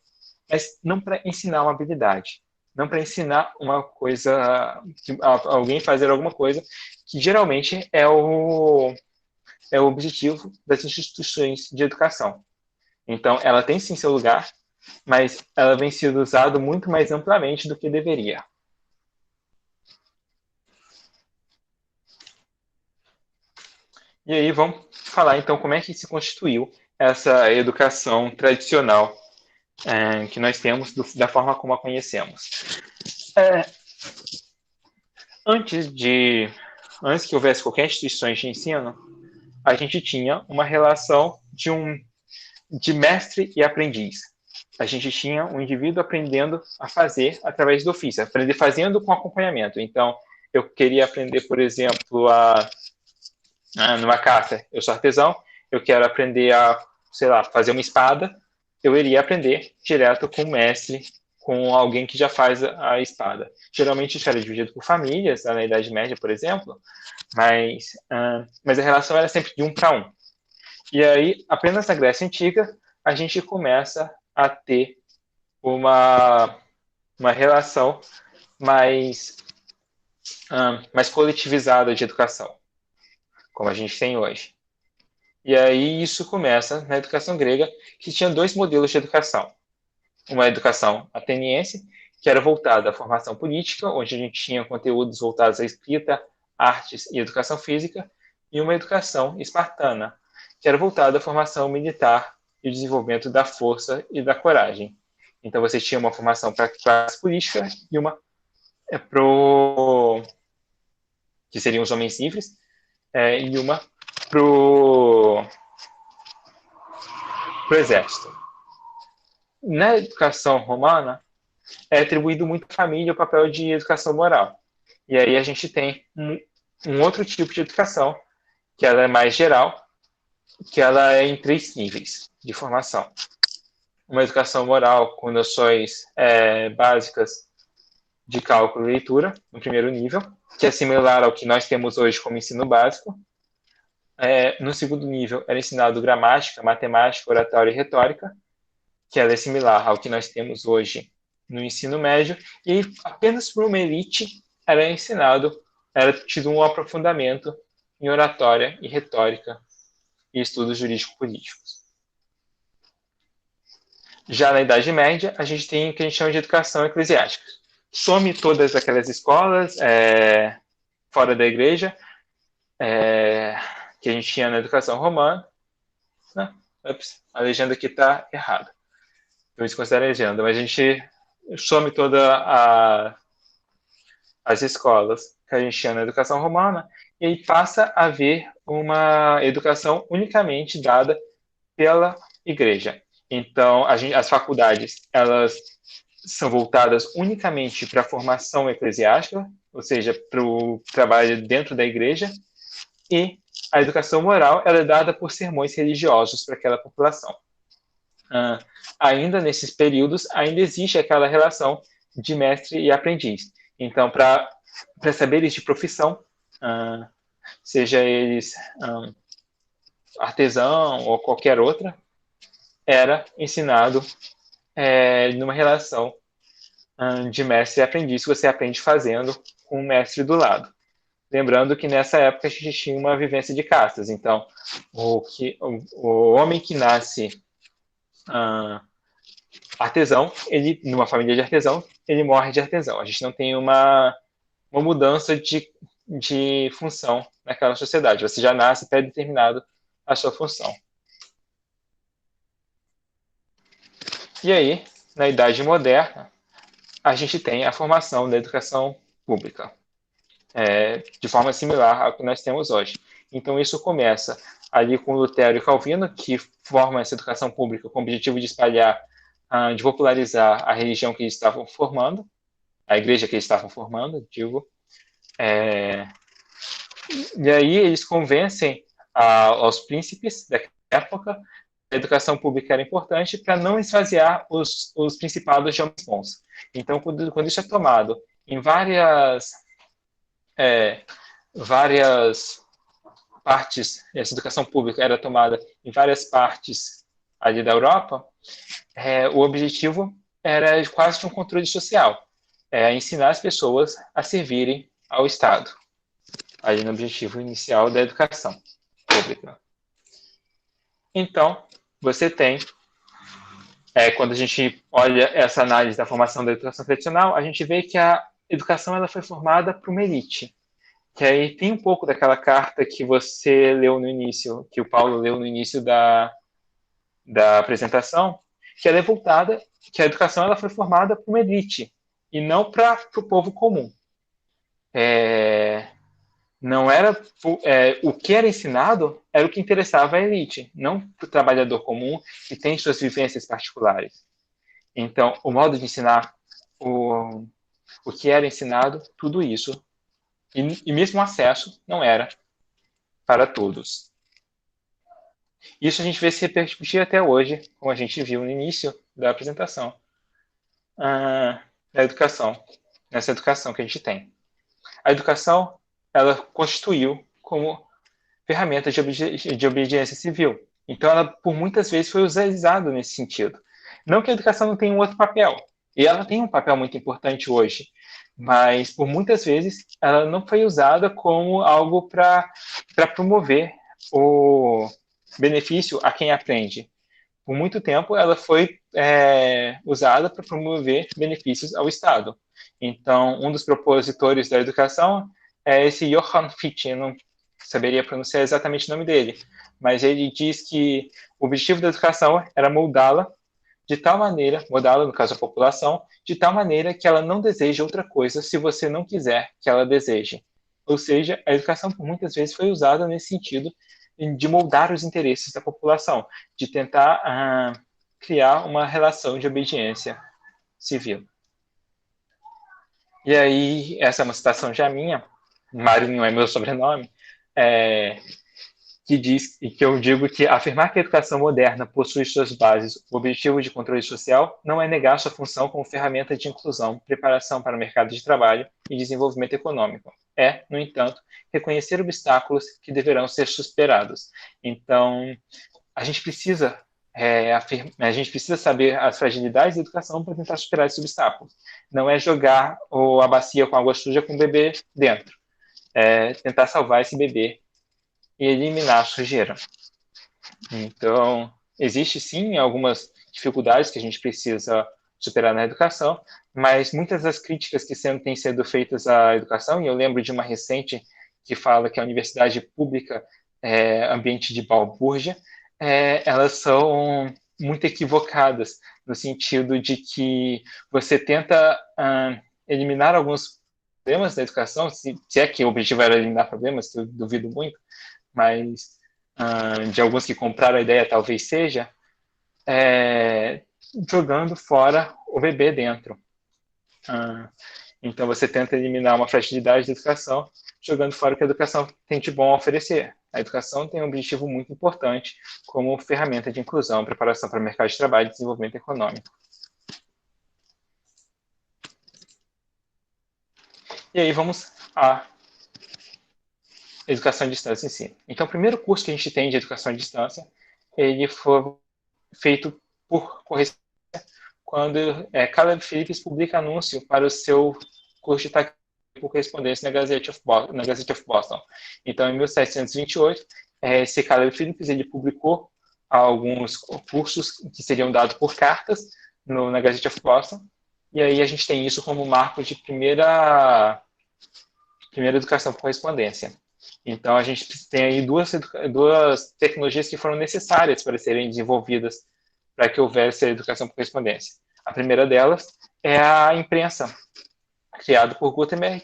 mas não para ensinar uma habilidade, não para ensinar uma coisa, alguém fazer alguma coisa, que geralmente é o objetivo das instituições de educação. Então, ela tem sim seu lugar, mas ela vem sendo usada muito mais amplamente do que deveria. E aí vamos falar então como é que se constituiu essa educação tradicional que nós temos da forma como a conhecemos. Antes que houvesse qualquer instituição de ensino, a gente tinha uma relação de mestre e aprendiz. A gente tinha um indivíduo aprendendo a fazer através do ofício, aprender fazendo com acompanhamento. Então, eu queria aprender, por exemplo, numa caça, eu sou artesão, eu quero aprender a, sei lá, fazer uma espada, eu iria aprender direto com o mestre, com alguém que já faz a espada. Geralmente isso era dividido por famílias, na Idade Média, por exemplo, mas a relação era sempre de 1 para 1. E aí, apenas na Grécia Antiga, a gente começa a ter uma relação mais coletivizada de educação, como a gente tem hoje. E aí isso começa na educação grega, que tinha 2 modelos de educação. Uma educação ateniense, que era voltada à formação política, onde a gente tinha conteúdos voltados à escrita, artes e educação física, e uma educação espartana, que era voltada à formação militar e o desenvolvimento da força e da coragem. Então você tinha uma formação para a classe política e uma que seriam os homens livres, e uma pro exército. Na educação romana, é atribuído muito à família o papel de educação moral. E aí a gente tem um outro tipo de educação, que ela é mais geral, que ela é em 3 níveis de formação. Uma educação moral com noções básicas de cálculo e leitura, no primeiro nível, que é similar ao que nós temos hoje como ensino básico. No segundo nível, era ensinado gramática, matemática, oratória e retórica, que ela é similar ao que nós temos hoje no ensino médio, e apenas por uma elite era tido um aprofundamento em oratória e retórica e estudos jurídico-políticos. Já na Idade Média, a gente tem o que a gente chama de educação eclesiástica. Some todas aquelas escolas fora da igreja, que a gente tinha na educação romana. A legenda aqui está errada. Eu desconsidero a legenda, mas a gente some todas as escolas que a gente tinha na educação romana e aí passa a haver uma educação unicamente dada pela igreja. Então, as faculdades, elas são voltadas unicamente para a formação eclesiástica, ou seja, para o trabalho dentro da igreja, e a educação moral ela é dada por sermões religiosos para aquela população. Ainda nesses períodos, ainda existe aquela relação de mestre e aprendiz. Então, para saberes de profissão, seja eles artesão ou qualquer outra, era ensinado numa relação de mestre e aprendiz, que você aprende fazendo com o mestre do lado. Lembrando que nessa época a gente tinha uma vivência de castas. Então, o homem que nasce artesão, ele, numa família de artesão, ele morre de artesão. A gente não tem uma mudança de função naquela sociedade. Você já nasce pré-determinado a sua função. E aí, na Idade Moderna, a gente tem a formação da educação pública, de forma similar ao que nós temos hoje. Então, isso começa ali com Lutero e Calvino, que formam essa educação pública com o objetivo de espalhar, de popularizar a religião que eles estavam formando, a igreja que eles estavam formando, digo. E aí eles convencem aos príncipes da época que a educação pública era importante para não esvaziar os principados de homens bons. Então, quando isso é tomado em várias partes, essa educação pública era tomada em várias partes ali da Europa, o objetivo era quase de um controle social, ensinar as pessoas a servirem ao Estado, ali no objetivo inicial da educação pública. Então, você tem, quando a gente olha essa análise da formação da educação tradicional, a gente vê que a educação ela foi formada por uma elite, que aí tem um pouco daquela carta que você leu no início, que o Paulo leu no início da apresentação, que ela é voltada, que a educação ela foi formada por uma elite, e não para o povo comum. Não era o que era ensinado era o que interessava à elite, não para o trabalhador comum que tem suas vivências particulares. Então, o modo de ensinar, o que era ensinado, tudo isso, e mesmo o acesso não era para todos. Isso a gente vê se repercutir até hoje, como a gente viu no início da apresentação, da educação, nessa educação que a gente tem. A educação, ela constituiu como ferramenta de obediência civil. Então, ela, por muitas vezes, foi usada nesse sentido. Não que a educação não tenha um outro papel, e ela tem um papel muito importante hoje, mas, por muitas vezes, ela não foi usada como algo para promover o benefício a quem aprende. Por muito tempo, ela foi usada para promover benefícios ao Estado. Então, um dos propositores da educação é esse Johann Fichte, eu não saberia pronunciar exatamente o nome dele, mas ele diz que o objetivo da educação era moldá-la de tal maneira, moldá-la, no caso a população, de tal maneira que ela não deseje outra coisa se você não quiser que ela deseje. Ou seja, a educação por muitas vezes foi usada nesse sentido de moldar os interesses da população, de tentar criar uma relação de obediência civil. E aí, essa é uma citação já minha, Marinho é meu sobrenome, que diz, e que eu digo que afirmar que a educação moderna possui suas bases o objetivo de controle social não é negar sua função como ferramenta de inclusão, preparação para o mercado de trabalho e desenvolvimento econômico. É, no entanto, reconhecer obstáculos que deverão ser superados. Então, a gente precisa saber as fragilidades da educação para tentar superar esses obstáculos. Não é jogar a bacia com água suja com o bebê dentro. É tentar salvar esse bebê e eliminar a sujeira. Então, existe sim algumas dificuldades que a gente precisa superar na educação, mas muitas das críticas que têm sido feitas à educação, e eu lembro de uma recente que fala que a universidade pública é ambiente de balbúrdia, elas são muito equivocadas, no sentido de que você tenta eliminar alguns problemas da educação, se é que o objetivo era eliminar problemas, que eu duvido muito, mas de alguns que compraram a ideia talvez seja, jogando fora o bebê dentro. Então você tenta eliminar uma fragilidade da educação jogando fora o que a educação tem de bom a oferecer. A educação tem um objetivo muito importante como ferramenta de inclusão, preparação para o mercado de trabalho e desenvolvimento econômico. E aí vamos à educação à distância em si. Então, o primeiro curso que a gente tem de educação à distância, ele foi feito por correspondência quando Caleb Phillips publica anúncio para o seu curso de taquígrafo por correspondência na Gazette of Boston. Então, em 1728, esse Caleb Phillips ele publicou alguns cursos que seriam dados por cartas na Gazette of Boston, e aí a gente tem isso como marco de primeira educação por correspondência. Então, a gente tem aí duas tecnologias que foram necessárias para serem desenvolvidas para que houvesse a educação por correspondência. A primeira delas é a imprensa, criada por Gutenberg,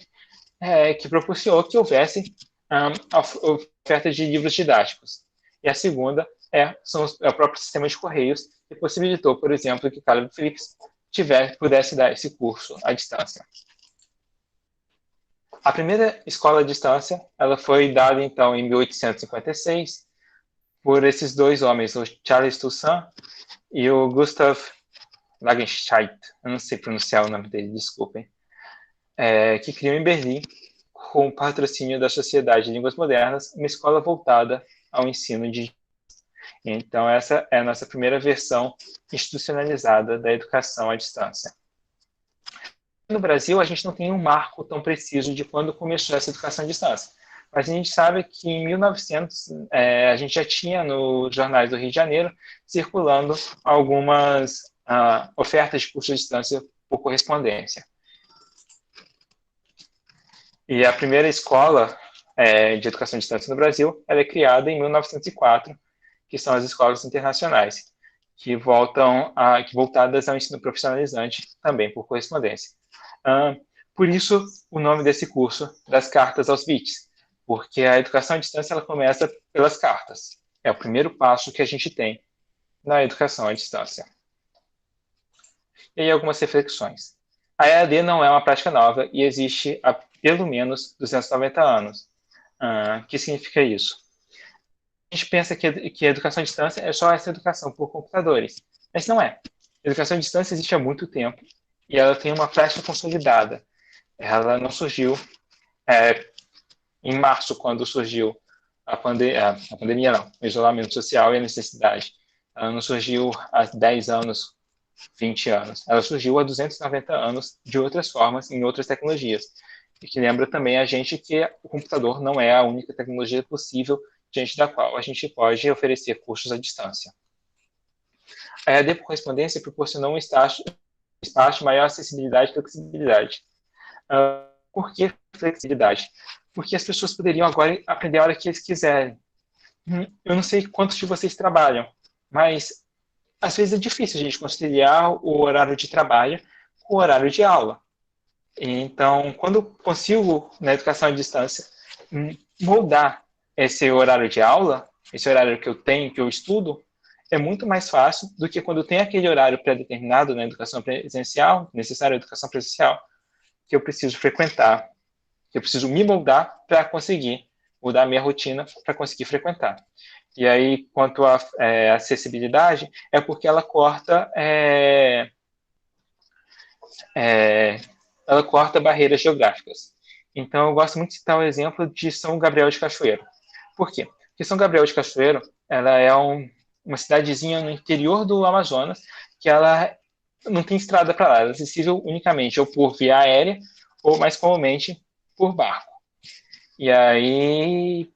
que propiciou que houvesse a oferta de livros didáticos. E a segunda é o próprio sistema de correios, que possibilitou, por exemplo, que Caleb Phillips pudesse dar esse curso à distância. A primeira escola à distância ela foi dada, então, em 1856, por esses dois homens, o Charles Toussaint e o Gustav Langenscheidt, eu não sei pronunciar o nome dele, desculpem, que criam em Berlim, com o patrocínio da Sociedade de Línguas Modernas, uma escola voltada ao ensino de. Então, essa é a nossa primeira versão institucionalizada da educação à distância. No Brasil, a gente não tem um marco tão preciso de quando começou essa educação à distância. Mas a gente sabe que em 1900, a gente já tinha nos jornais do Rio de Janeiro circulando algumas ofertas de curso à distância por correspondência. E a primeira escola de educação à distância no Brasil ela é criada em 1904, que são as escolas internacionais, que voltadas ao ensino profissionalizante, também por correspondência. Por isso, o nome desse curso, das cartas aos bits, porque a educação à distância ela começa pelas cartas. É o primeiro passo que a gente tem na educação à distância. E aí algumas reflexões. A EAD não é uma prática nova e existe há pelo menos 290 anos. O que significa isso? A gente pensa que a educação à distância é só essa educação por computadores, mas não é. A educação à distância existe há muito tempo e ela tem uma prática consolidada. Ela não surgiu em março, quando surgiu a pandemia, não, o isolamento social e a necessidade. Ela não surgiu há 10 anos, 20 anos. Ela surgiu há 290 anos de outras formas, em outras tecnologias. E que lembra também a gente que o computador não é a única tecnologia possível diante da qual a gente pode oferecer cursos à distância. A EAD por correspondência proporcionou um espaço de maior acessibilidade e flexibilidade. Por que flexibilidade? Porque as pessoas poderiam agora aprender a hora que eles quiserem. Eu não sei quantos de vocês trabalham, mas às vezes é difícil a gente conciliar o horário de trabalho com o horário de aula. Então, quando eu consigo, na educação à distância, moldar esse horário de aula, esse horário que eu tenho, que eu estudo, é muito mais fácil do que quando tem aquele horário pré-determinado na educação presencial, necessário à educação presencial, que eu preciso frequentar, que eu preciso me moldar para conseguir mudar a minha rotina para conseguir frequentar. E aí, quanto à acessibilidade, é porque ela corta barreiras geográficas. Então, eu gosto muito de citar o exemplo de São Gabriel de Cachoeiro. Por quê? Porque São Gabriel de Cachoeiro ela é uma cidadezinha no interior do Amazonas, que ela não tem estrada para lá, ela é acessível unicamente ou por via aérea ou, mais comumente, por barco. E aí,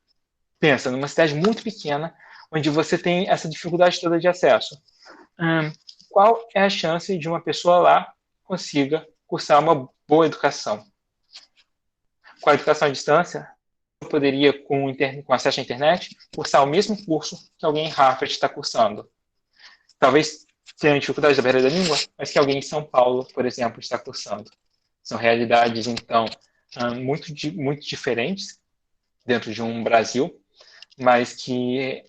pensa, numa cidade muito pequena, onde você tem essa dificuldade toda de acesso. Qual é a chance de uma pessoa lá consiga cursar uma boa educação? Com a educação à distância, eu poderia, com acesso à internet, cursar o mesmo curso que alguém em Harvard está cursando. Talvez tenha dificuldade da barreira da língua, mas que alguém em São Paulo, por exemplo, está cursando. São realidades, então, muito diferentes dentro de um Brasil, mas que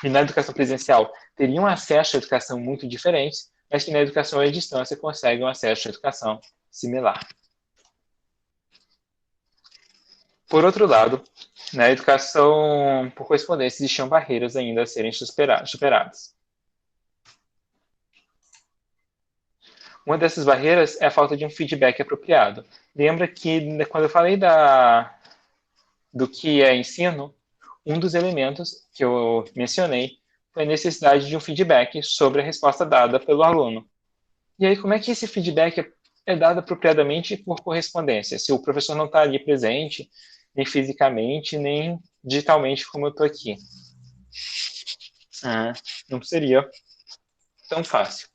na educação presencial teriam acesso à educação muito diferentes, mas que na educação à distância conseguem um acesso à educação similar. Por outro lado, na educação por correspondência existiam barreiras ainda a serem superadas. Uma dessas barreiras é a falta de um feedback apropriado. Lembra que quando eu falei do que é ensino, um dos elementos que eu mencionei foi a necessidade de um feedback sobre a resposta dada pelo aluno. E aí, como é que esse feedback é dado apropriadamente por correspondência? Se o professor não está ali presente, nem fisicamente, nem digitalmente, como eu estou aqui. Não seria tão fácil.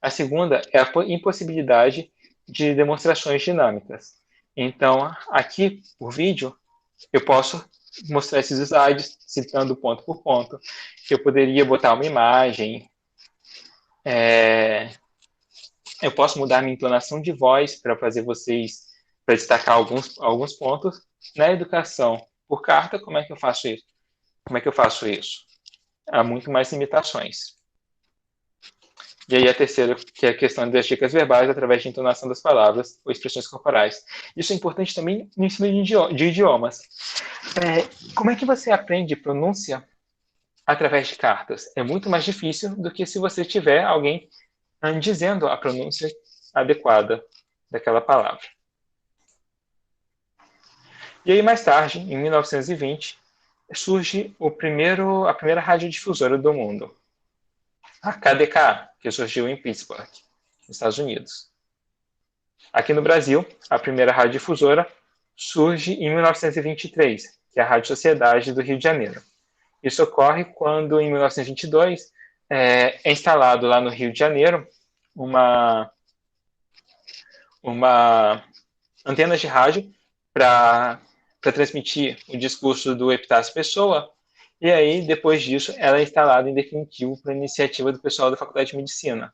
A segunda é a impossibilidade de demonstrações dinâmicas. Então, aqui, por vídeo, eu posso mostrar esses slides, citando ponto por ponto. Eu poderia botar uma imagem. Eu posso mudar minha entonação de voz para fazer vocês, para destacar alguns pontos. Na educação por carta, como é que eu faço isso? Há muito mais limitações. E aí a terceira, que é a questão das dicas verbais através de entonação das palavras ou expressões corporais. Isso é importante também no ensino de idiomas. Como é que você aprende pronúncia através de cartas? É muito mais difícil do que se você tiver alguém dizendo a pronúncia adequada daquela palavra. E aí, mais tarde, em 1920, surge a primeira radiodifusora do mundo, a KDK, que surgiu em Pittsburgh, nos Estados Unidos. Aqui no Brasil, a primeira radiodifusora surge em 1923, que é a Rádio Sociedade do Rio de Janeiro. Isso ocorre quando, em 1922, é instalado lá no Rio de Janeiro uma antena de rádio para transmitir o discurso do Epitácio Pessoa, e aí, depois disso, ela é instalada em definitivo para iniciativa do pessoal da Faculdade de Medicina,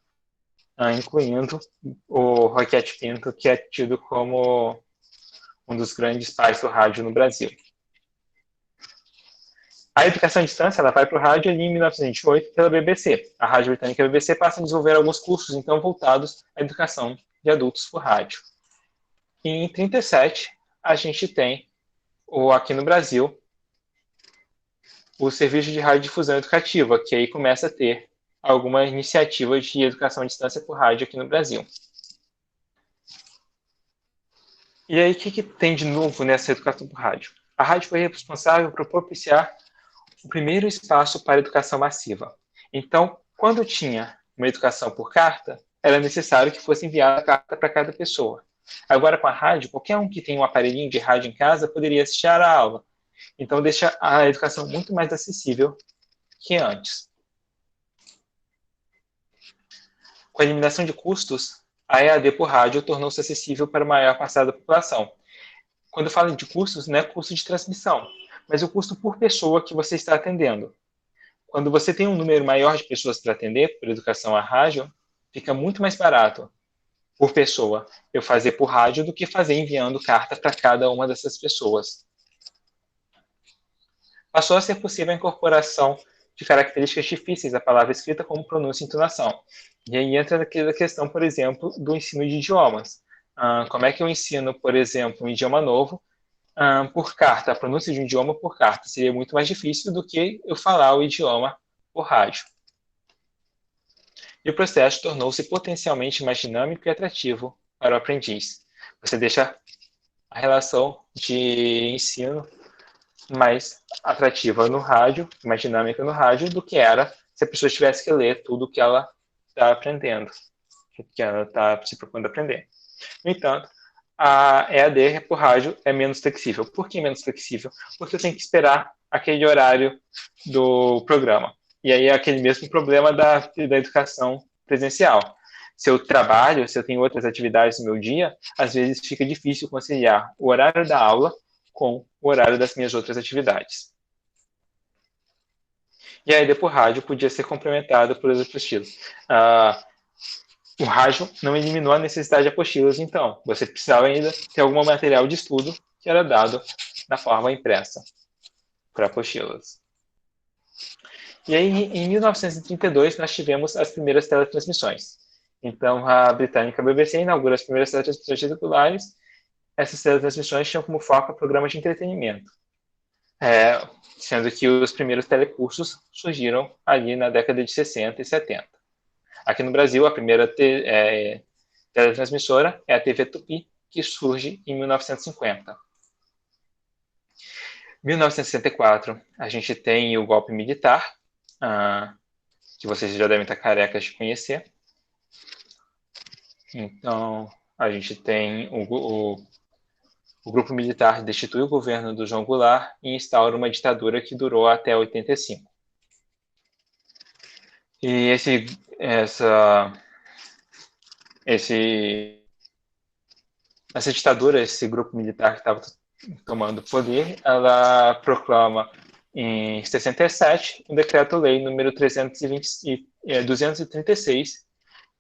incluindo o Roquete Pinto, que é tido como um dos grandes pais do rádio no Brasil. A educação à distância ela vai para o rádio ali em 1928 pela BBC. A rádio britânica BBC passa a desenvolver alguns cursos, então, voltados à educação de adultos por rádio. E em 1937, a gente tem, aqui no Brasil, o Serviço de Radiodifusão Educativa, que aí começa a ter alguma iniciativa de educação à distância por rádio aqui no Brasil. E aí, o que tem de novo nessa educação por rádio? A rádio foi responsável por propiciar o primeiro espaço para educação massiva. Então, quando tinha uma educação por carta, era necessário que fosse enviada a carta para cada pessoa. Agora, com a rádio, qualquer um que tem um aparelhinho de rádio em casa poderia assistir à aula. Então, deixa a educação muito mais acessível que antes. Com a eliminação de custos, a EAD por rádio tornou-se acessível para a maior parcela da população. Quando eu falo de custos, não é custo de transmissão, mas o custo por pessoa que você está atendendo. Quando você tem um número maior de pessoas para atender por educação à rádio, fica muito mais barato por pessoa eu fazer por rádio do que fazer enviando carta para cada uma dessas pessoas. Passou a ser possível a incorporação de características difíceis à palavra escrita, como pronúncia e entonação. E aí entra a questão, por exemplo, do ensino de idiomas. Como é que eu ensino, por exemplo, um idioma novo por carta? A pronúncia de um idioma por carta seria muito mais difícil do que eu falar o idioma por rádio. E o processo tornou-se potencialmente mais dinâmico e atrativo para o aprendiz. Você deixa a relação de ensino mais atrativa no rádio, mais dinâmica no rádio, do que era se a pessoa tivesse que ler tudo que ela está aprendendo, que ela está se propondo a aprender. No entanto, a EAD por rádio é menos flexível. Por que menos flexível? Porque eu tenho que esperar aquele horário do programa. E aí é aquele mesmo problema da educação presencial. Se eu trabalho, se eu tenho outras atividades no meu dia, às vezes fica difícil conciliar o horário da aula com o horário das minhas outras atividades. E a EAD por rádio podia ser complementada por outros estilos. O rádio não eliminou a necessidade de apostilas, então. Você precisava ainda ter algum material de estudo que era dado na forma impressa para apostilas. E aí, em 1932, nós tivemos as primeiras teletransmissões. Então, a britânica BBC inaugura as primeiras teletransmissões regulares essas teletransmissões tinham como foco programas de entretenimento, sendo que os primeiros telecursos surgiram ali na década de 60 e 70. Aqui no Brasil, a primeira teletransmissora é a TV Tupi, que surge em 1950. Em 1964, a gente tem o golpe militar, que vocês já devem estar carecas de conhecer. Então, a gente tem o grupo militar destitui o governo do João Goulart e instaura uma ditadura que durou até 85. E essa ditadura, esse grupo militar que estava tomando poder, ela proclama em 67 o decreto-lei número 236,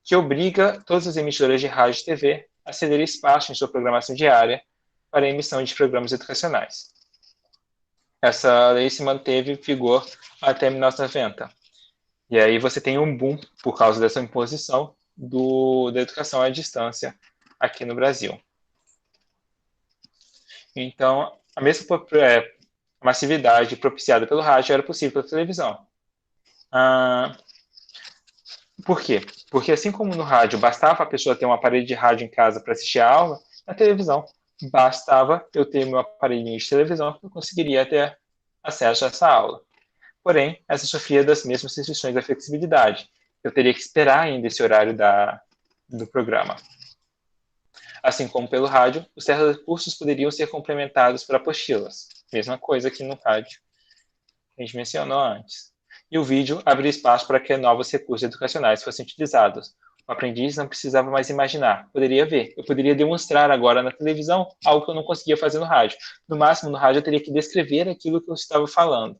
que obriga todas as emissoras de rádio e TV a ceder espaço em sua programação diária para a emissão de programas educacionais. Essa lei se manteve em vigor até 1990. E aí você tem um boom por causa dessa imposição da educação à distância aqui no Brasil. Então, a mesma massividade propiciada pelo rádio era possível pela televisão. Por quê? Porque assim como no rádio bastava a pessoa ter um aparelho de rádio em casa para assistir a aula, na televisão bastava eu ter meu aparelhinho de televisão que eu conseguiria ter acesso a essa aula. Porém, essa sofria das mesmas restrições da flexibilidade. Eu teria que esperar ainda esse horário do programa. Assim como pelo rádio, os telecursos poderiam ser complementados por apostilas. Mesma coisa que no rádio, que a gente mencionou antes. E o vídeo abriu espaço para que novos recursos educacionais fossem utilizados. O aprendiz não precisava mais imaginar, poderia ver. Eu poderia demonstrar agora na televisão algo que eu não conseguia fazer no rádio. No máximo, no rádio, eu teria que descrever aquilo que eu estava falando,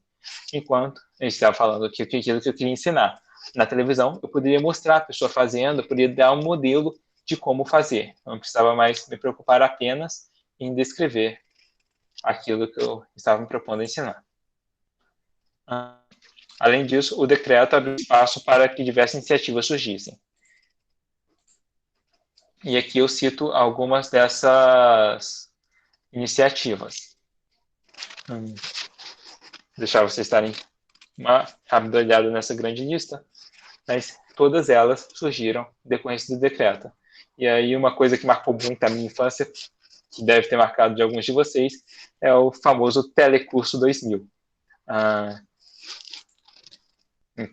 enquanto eu estava falando aquilo que eu queria ensinar. Na televisão, eu poderia mostrar a pessoa fazendo, eu poderia dar um modelo de como fazer. Eu não precisava mais me preocupar apenas em descrever aquilo que eu estava me propondo a ensinar. Além disso, o decreto abriu espaço para que diversas iniciativas surgissem. E aqui eu cito algumas dessas iniciativas. Deixar vocês darem uma rápida olhada nessa grande lista, mas todas elas surgiram em decorrência do decreto. E aí uma coisa que marcou muito a minha infância, que deve ter marcado de alguns de vocês, é o famoso Telecurso 2000.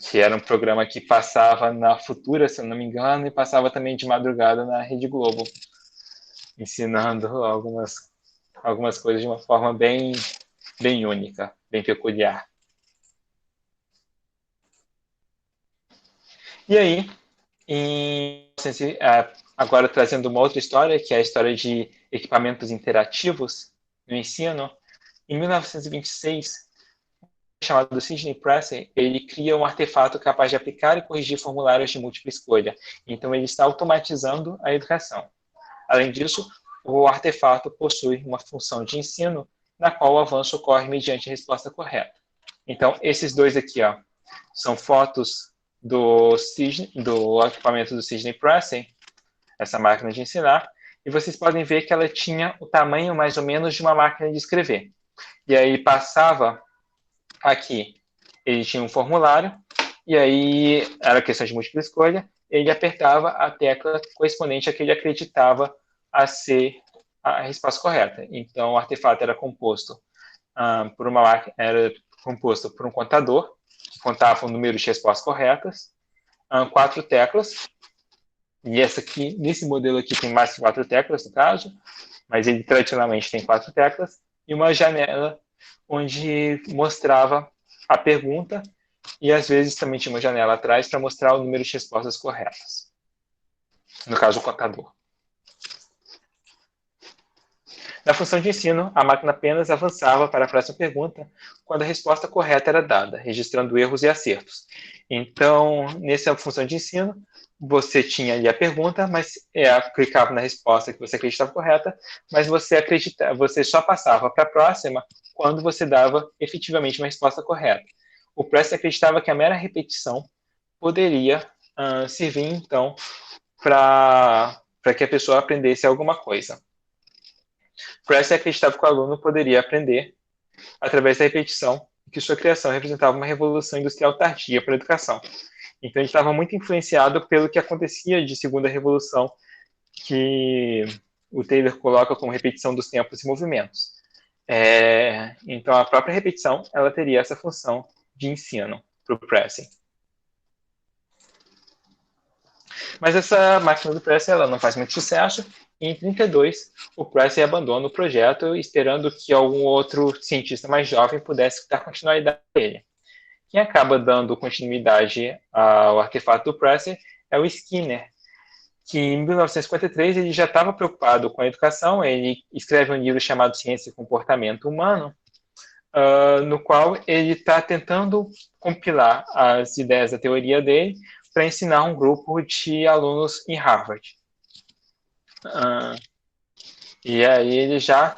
Que era um programa que passava na Futura, se eu não me engano, e passava também de madrugada na Rede Globo, ensinando algumas coisas de uma forma bem única, bem peculiar. E aí, agora trazendo uma outra história, que é a história de equipamentos interativos no ensino, em 1926, chamado Sidney Presser, ele cria um artefato capaz de aplicar e corrigir formulários de múltipla escolha. Então, ele está automatizando a educação. Além disso, o artefato possui uma função de ensino na qual o avanço ocorre mediante a resposta correta. Então, esses dois aqui são fotos do equipamento do Sidney Presser, essa máquina de ensinar, e vocês podem ver que ela tinha o tamanho mais ou menos de uma máquina de escrever. E aí passava aqui, ele tinha um formulário, e aí era questão de múltipla escolha, ele apertava a tecla correspondente a que ele acreditava a ser a resposta correta. Então, o artefato era composto por um contador, que contava o número de respostas corretas, 4 teclas, e nesse modelo aqui tem mais que 4 teclas, no caso, mas ele tradicionalmente tem 4 teclas, e uma janela onde mostrava a pergunta e às vezes também tinha uma janela atrás para mostrar o número de respostas corretas. No caso, o contador. Na função de ensino, a máquina apenas avançava para a próxima pergunta quando a resposta correta era dada, registrando erros e acertos. Então, nessa função de ensino, você tinha ali a pergunta, mas clicava na resposta que você acreditava correta, mas você só passava para a próxima quando você dava efetivamente uma resposta correta. O Presser acreditava que a mera repetição poderia servir, então, para que a pessoa aprendesse alguma coisa. Pressey acreditava que o aluno poderia aprender através da repetição e que sua criação representava uma revolução industrial tardia para a educação. Então, ele estava muito influenciado pelo que acontecia de segunda revolução, que o Taylor coloca como repetição dos tempos e movimentos. Então, a própria repetição ela teria essa função de ensino para o Pressey. Mas essa máquina do Pressey ela não faz muito sucesso. E em 1932, o Pressey abandona o projeto, esperando que algum outro cientista mais jovem pudesse dar continuidade a ele. Quem acaba dando continuidade ao artefato do Pressey é o Skinner, que em 1953 ele já estava preocupado com a educação. Ele escreve um livro chamado Ciência e Comportamento Humano, no qual ele está tentando compilar as ideias da teoria dele para ensinar um grupo de alunos em Harvard. E aí ele já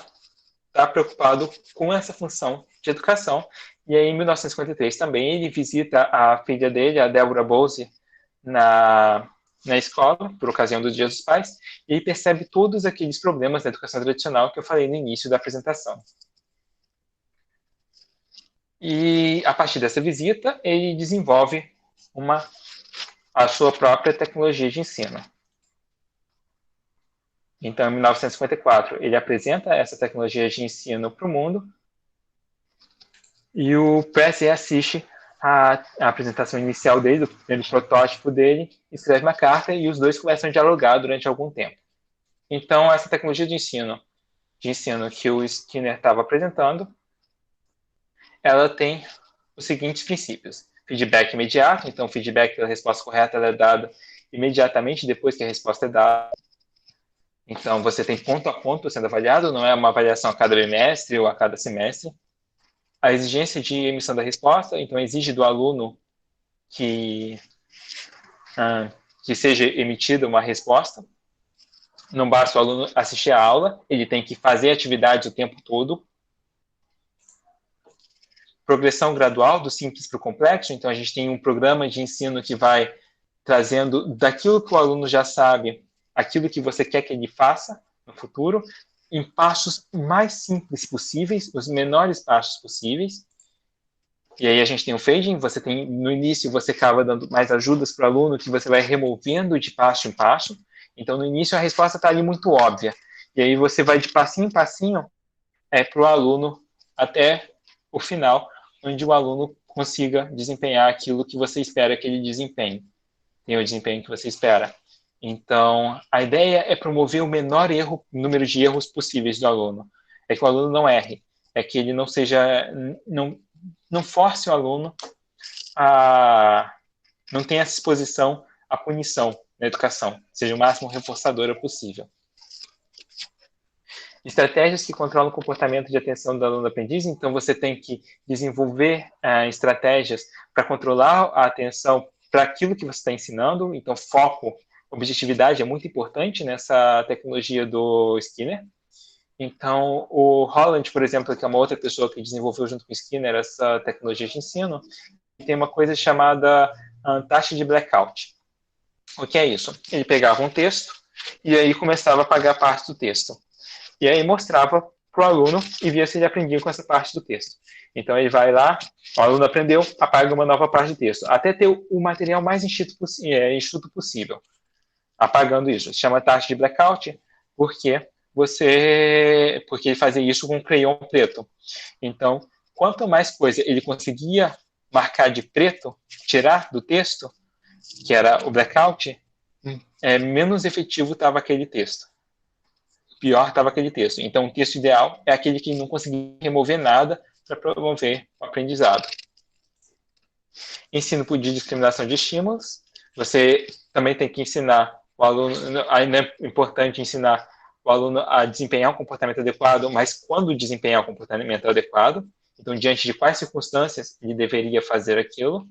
está preocupado com essa função de educação. E aí, em 1953 também, ele visita a filha dele, a Deborah Bose, na escola, por ocasião do Dia dos Pais, e percebe todos aqueles problemas da educação tradicional que eu falei no início da apresentação. E, a partir dessa visita, ele desenvolve a sua própria tecnologia de ensino. Então, em 1954, ele apresenta essa tecnologia de ensino para o mundo, e o Pressey assiste a apresentação inicial dele, do primeiro protótipo dele, escreve uma carta e os dois começam a dialogar durante algum tempo. Então, essa tecnologia de ensino que o Skinner estava apresentando, ela tem os seguintes princípios. Feedback imediato, então o feedback da resposta correta é dada imediatamente depois que a resposta é dada. Então, você tem ponto a ponto sendo avaliado, não é uma avaliação a cada bimestre ou a cada semestre. A exigência de emissão da resposta, então exige do aluno que seja emitida uma resposta. Não basta o aluno assistir a aula, ele tem que fazer atividade o tempo todo. Progressão gradual do simples para o complexo, então a gente tem um programa de ensino que vai trazendo daquilo que o aluno já sabe, aquilo que você quer que ele faça no futuro, em passos mais simples possíveis, os menores passos possíveis. E aí a gente tem o fading, você tem, no início você acaba dando mais ajudas para o aluno, que você vai removendo de passo em passo. Então, no início a resposta está ali muito óbvia. E aí você vai de passinho em passinho para o aluno até o final, onde o aluno consiga desempenhar aquilo que você espera que ele desempenhe. Tem o desempenho que você espera. Então, a ideia é promover o menor número de erros possíveis do aluno. É que o aluno não erre. É que ele não seja... Não force o aluno não tenha essa exposição à punição na educação. Seja o máximo reforçadora possível. Estratégias que controlam o comportamento de atenção do aluno-aprendiz. Então, você tem que desenvolver estratégias para controlar a atenção para aquilo que você está ensinando. Então, foco, objetividade é muito importante nessa tecnologia do Skinner. Então, o Holland, por exemplo, que é uma outra pessoa que desenvolveu junto com o Skinner essa tecnologia de ensino, tem uma coisa chamada taxa de blackout. O que é isso? Ele pegava um texto e aí começava a apagar parte do texto. E aí mostrava para o aluno e via se ele aprendia com essa parte do texto. Então, ele vai lá, o aluno aprendeu, apaga uma nova parte do texto, até ter o material mais enxuto possível, apagando isso. Se chama taxa de blackout, porque ele fazia isso com um crayon preto. Então, quanto mais coisa ele conseguia marcar de preto, tirar do texto, que era o blackout, menos efetivo estava aquele texto. Pior estava aquele texto. Então, o texto ideal é aquele que não conseguia remover nada para promover o aprendizado. Ensino por discriminação de estímulos. Você também tem que ensinar o aluno, ainda é importante ensinar o aluno a desempenhar um comportamento adequado, mas quando desempenhar o comportamento adequado, então, diante de quais circunstâncias ele deveria fazer aquilo.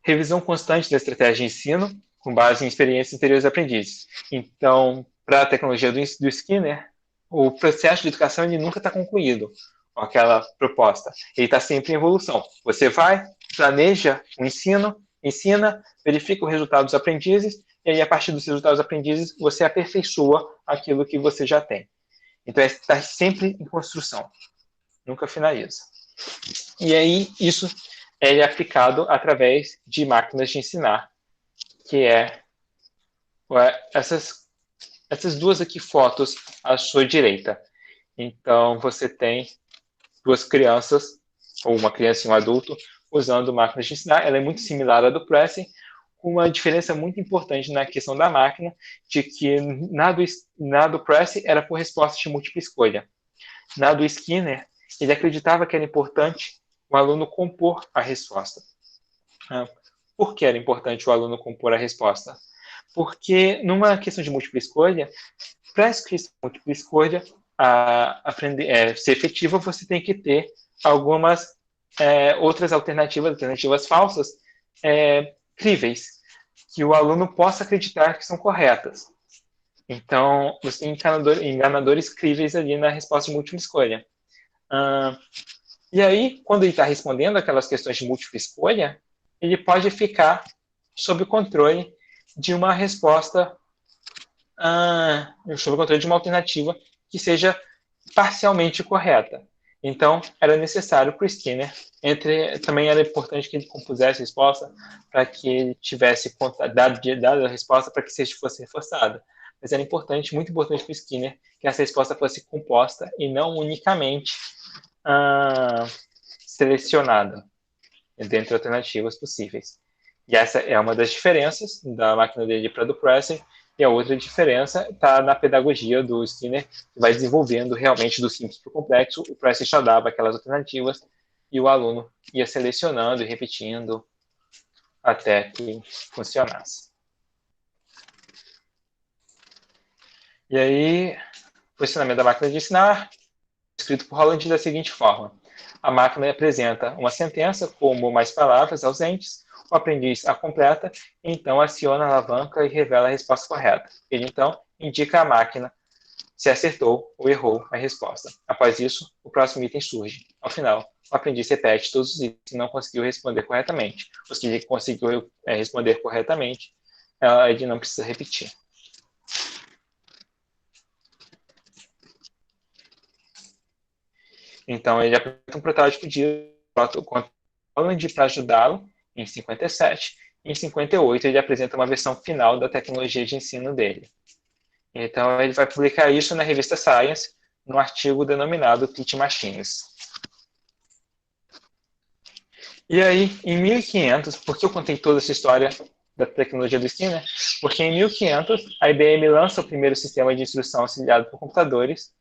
Revisão constante da estratégia de ensino, com base em experiências anteriores aprendizes. Então, para a tecnologia do Skinner, o processo de educação ele nunca está concluído com aquela proposta. Ele está sempre em evolução. Você vai, planeja o ensino, ensina, verifica o resultado dos aprendizes e aí, a partir dos resultados aprendidos, você aperfeiçoa aquilo que você já tem. Então, está sempre em construção, nunca finaliza. E aí, isso é aplicado através de máquinas de ensinar, que essas duas aqui fotos à sua direita. Então, você tem duas crianças, ou uma criança e um adulto, usando máquinas de ensinar. Ela é muito similar à do Pressing, com uma diferença muito importante na questão da máquina, de que na do Pressing era por resposta de múltipla escolha. Na do Skinner, ele acreditava que era importante o aluno compor a resposta. Por que era importante o aluno compor a resposta? Porque numa questão de múltipla escolha, para a questão de múltipla escolha ser efetiva, você tem que ter algumas outras alternativas falsas, críveis, que o aluno possa acreditar que são corretas. Então, você tem enganadores críveis ali na resposta de múltipla escolha. E aí, quando ele está respondendo aquelas questões de múltipla escolha, ele pode ficar sob o controle de uma resposta, sob o controle de uma alternativa que seja parcialmente correta. Então, era necessário para o Skinner, também era importante que ele compusesse a resposta para que ele tivesse dado a resposta para que seja fosse reforçada. Mas era importante, muito importante para o Skinner, que essa resposta fosse composta e não unicamente selecionada dentre alternativas possíveis. E essa é uma das diferenças da máquina dele para a do Pressing, e a outra diferença está na pedagogia do Skinner, que vai desenvolvendo realmente do simples para o complexo. O Pressing só dava aquelas alternativas e o aluno ia selecionando e repetindo até que funcionasse. E aí, o ensinamento da máquina de ensinar, escrito por Holland da seguinte forma: a máquina apresenta uma sentença como mais palavras ausentes, o aprendiz a completa, e então aciona a alavanca e revela a resposta correta. Ele então indica à máquina se acertou ou errou a resposta. Após isso, o próximo item surge. Ao final, o aprendiz repete todos os itens que não conseguiu responder corretamente. Os que ele conseguiu responder corretamente, ele não precisa repetir. Então, ele apresenta um protótipo de Holland para ajudá-lo em 57. Em 58, ele apresenta uma versão final da tecnologia de ensino dele. Então, ele vai publicar isso na revista Science, no artigo denominado Teaching Machines. E aí, em 1500, por que eu contei toda essa história da tecnologia do Skinner? Porque em 1500, a IBM lança o primeiro sistema de instrução auxiliado por computadores,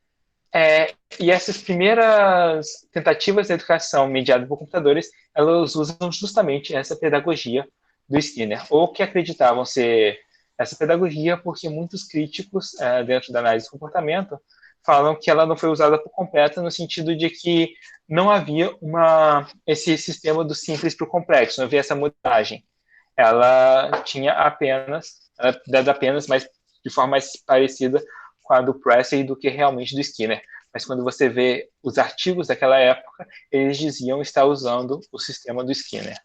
e essas primeiras tentativas de educação mediada por computadores, elas usam justamente essa pedagogia do Skinner, ou que acreditavam ser essa pedagogia, porque muitos críticos dentro da análise do comportamento falam que ela não foi usada por completo, no sentido de que não havia esse sistema do simples para o complexo, não havia essa mudagem. Ela tinha apenas, mas de forma mais parecida com a do Presley do que realmente do Skinner. Mas quando você vê os artigos daquela época, eles diziam estar usando o sistema do Skinner.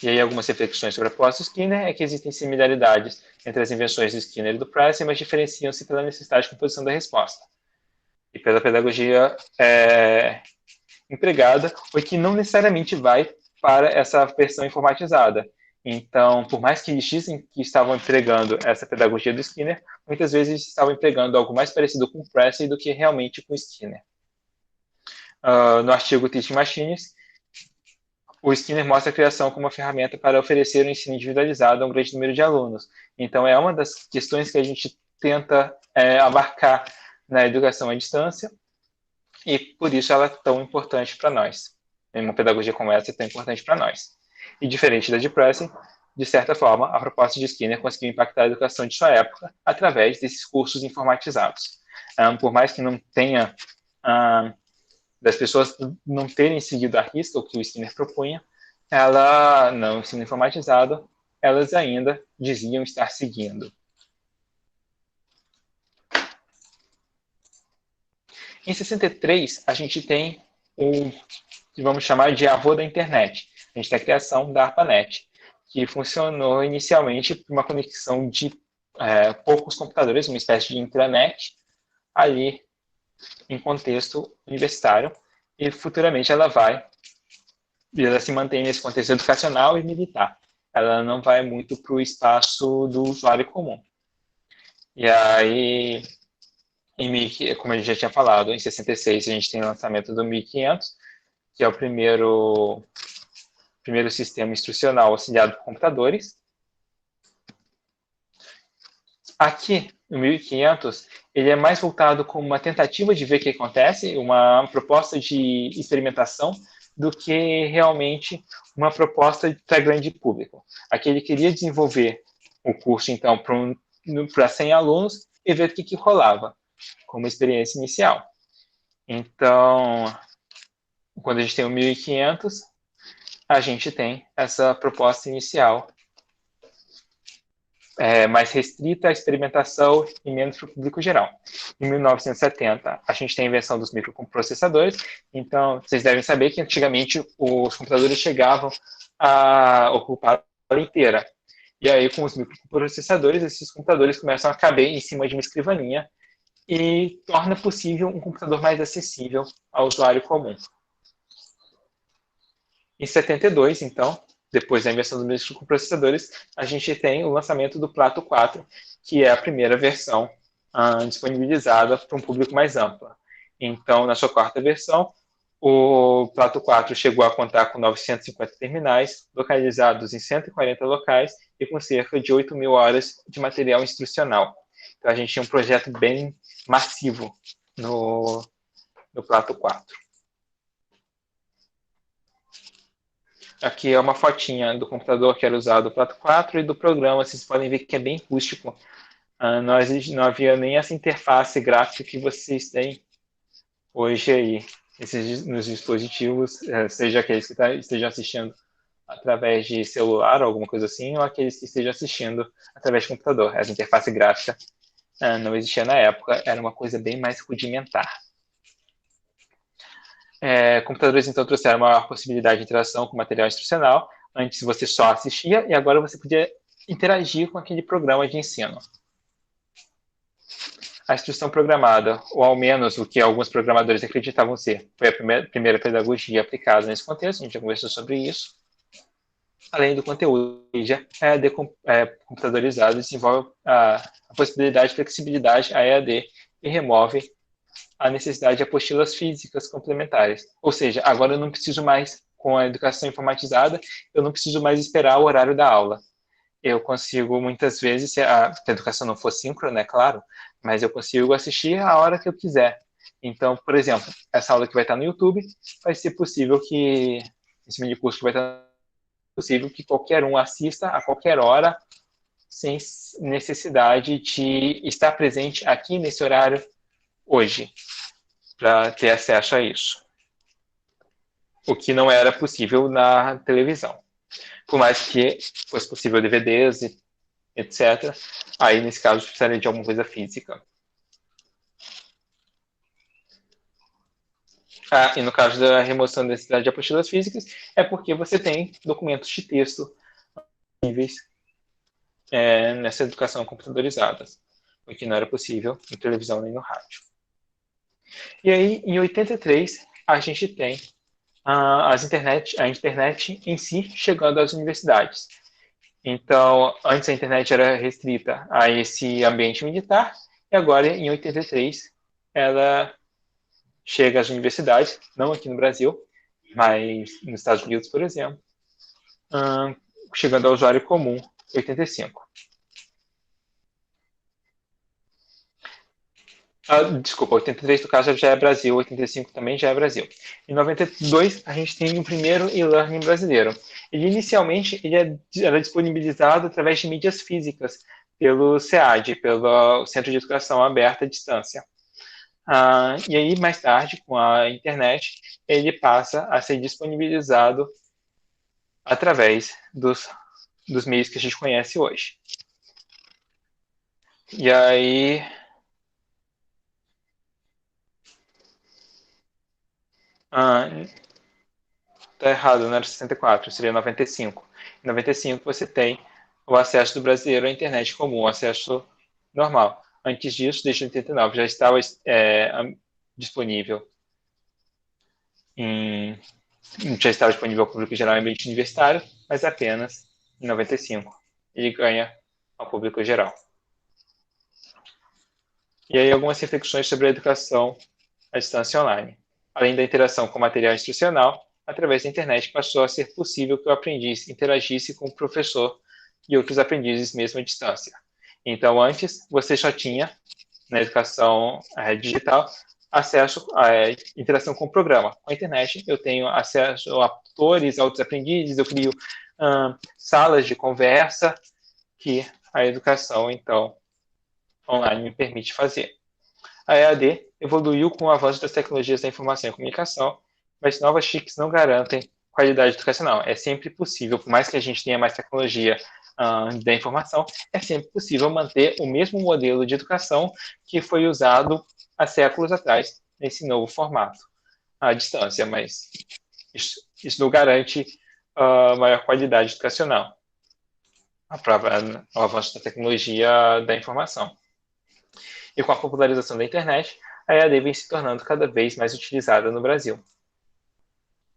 E aí algumas reflexões sobre a proposta do Skinner é que existem similaridades entre as invenções do Skinner e do Presley, mas diferenciam-se pela necessidade de composição da resposta e pela pedagogia empregada, o que não necessariamente vai para essa versão informatizada. Então, por mais que eles dizem que estavam empregando essa pedagogia do Skinner, muitas vezes eles estavam empregando algo mais parecido com o Presley do que realmente com o Skinner. No artigo Teaching Machines, o Skinner mostra a criação como uma ferramenta para oferecer um ensino individualizado a um grande número de alunos. Então, é uma das questões que a gente tenta abarcar na educação à distância, e por isso ela é tão importante para nós. Uma pedagogia como essa é tão importante para nós. E diferente da de Presley, de certa forma, a proposta de Skinner conseguiu impactar a educação de sua época através desses cursos informatizados. Por mais que não tenha, das pessoas não terem seguido à risca o que o Skinner propunha, ela, no ensino informatizado, elas ainda diziam estar seguindo. Em 63, a gente tem o que vamos chamar de avô da internet. a gente tem a criação da ARPANET, que funcionou inicialmente por uma conexão de poucos computadores, uma espécie de intranet, ali em contexto universitário, e futuramente ela se mantém nesse contexto educacional e militar. Ela não vai muito para o espaço do usuário comum. E aí, como a gente já tinha falado, em 66 a gente tem o lançamento do 1500, que é o primeiro sistema instrucional auxiliado por computadores. Aqui, no 1500, ele é mais voltado como uma tentativa de ver o que acontece, uma proposta de experimentação, do que realmente uma proposta para grande público. Aqui ele queria desenvolver o curso, então, para 100 alunos e ver o que rolava, como experiência inicial. Então, quando a gente tem o 1500, a gente tem essa proposta inicial mais restrita à experimentação e menos para o público geral. Em 1970, a gente tem a invenção dos microprocessadores. Então, vocês devem saber que antigamente os computadores chegavam a ocupar a hora inteira. E aí, com os microprocessadores, esses computadores começam a caber em cima de uma escrivaninha e torna possível um computador mais acessível ao usuário comum. Em 72, então, depois da invenção dos microprocessadores, a gente tem o lançamento do Plato 4, que é a primeira versão disponibilizada para um público mais amplo. Então, na sua quarta versão, o Plato 4 chegou a contar com 950 terminais, localizados em 140 locais e com cerca de 8.000 horas de material instrucional. Então, a gente tinha um projeto bem massivo no Plato 4. Aqui é uma fotinha do computador que era usado o Plato 4 e do programa. Vocês podem ver que é bem rústico. Não havia nem essa interface gráfica que vocês têm hoje aí nos dispositivos, seja aqueles que estejam assistindo através de celular ou alguma coisa assim, ou aqueles que estejam assistindo através de computador. Essa interface gráfica não existia na época, era uma coisa bem mais rudimentar. Computadores, então, trouxeram uma maior possibilidade de interação com material instrucional. Antes você só assistia e agora você podia interagir com aquele programa de ensino. A instrução programada, ou ao menos o que alguns programadores acreditavam ser, foi a primeira pedagogia aplicada nesse contexto, a gente já conversou sobre isso. Além do conteúdo, computadorizado desenvolve a possibilidade de flexibilidade, a EAD, e remove a necessidade de apostilas físicas complementares. Ou seja, agora eu não preciso mais, com a educação informatizada, eu não preciso mais esperar o horário da aula. Eu consigo, muitas vezes, se a educação não for síncrona, é claro, mas eu consigo assistir a hora que eu quiser. Então, por exemplo, essa aula que vai estar no YouTube, vai ser possível que, esse mini curso que vai estar possível que qualquer um assista a qualquer hora, sem necessidade de estar presente aqui nesse horário hoje, para ter acesso a isso. O que não era possível na televisão. Por mais que fosse possível DVDs, etc., aí nesse caso precisaria de alguma coisa física. E no caso da remoção da necessidade de apostilas físicas, é porque você tem documentos de texto disponíveis nessa educação computadorizada, o que não era possível em televisão nem no rádio. E aí, em 83, a gente tem a internet em si chegando às universidades. Então, antes a internet era restrita a esse ambiente militar, e agora, em 83, ela chega às universidades, não aqui no Brasil, mas nos Estados Unidos, por exemplo, chegando ao usuário comum, 85. Desculpa, 83 no caso já é Brasil, 85 também já é Brasil. Em 92, a gente tem o primeiro e-learning brasileiro. Ele, inicialmente, era disponibilizado através de mídias físicas, pelo SEAD, pelo Centro de Educação Aberta à Distância. E aí, mais tarde, com a internet, ele passa a ser disponibilizado através dos meios que a gente conhece hoje. E aí, Tá errado, não era 64, seria 95. Em 95 você tem o acesso do brasileiro à internet comum, o acesso normal. Antes disso, desde 89, já estava disponível em, já estava disponível ao público geral em ambiente universitário, mas apenas em 95 ele ganha ao público geral. E aí algumas reflexões sobre a educação à distância online. Além da interação com material instrucional, através da internet passou a ser possível que o aprendiz interagisse com o professor e outros aprendizes mesmo à distância. Então, antes, você só tinha, na educação digital, acesso à interação com o programa. Com a internet, eu tenho acesso a tutores, a outros aprendizes, eu crio salas de conversa que a educação, então, online me permite fazer. A EAD evoluiu com o avanço das tecnologias da informação e comunicação, mas novas TICs não garantem qualidade educacional. É sempre possível, por mais que a gente tenha mais tecnologia da informação, é sempre possível manter o mesmo modelo de educação que foi usado há séculos atrás, nesse novo formato, à distância, mas isso não garante maior qualidade educacional. A prova o avanço da tecnologia da informação. E com a popularização da internet, a EAD vem se tornando cada vez mais utilizada no Brasil.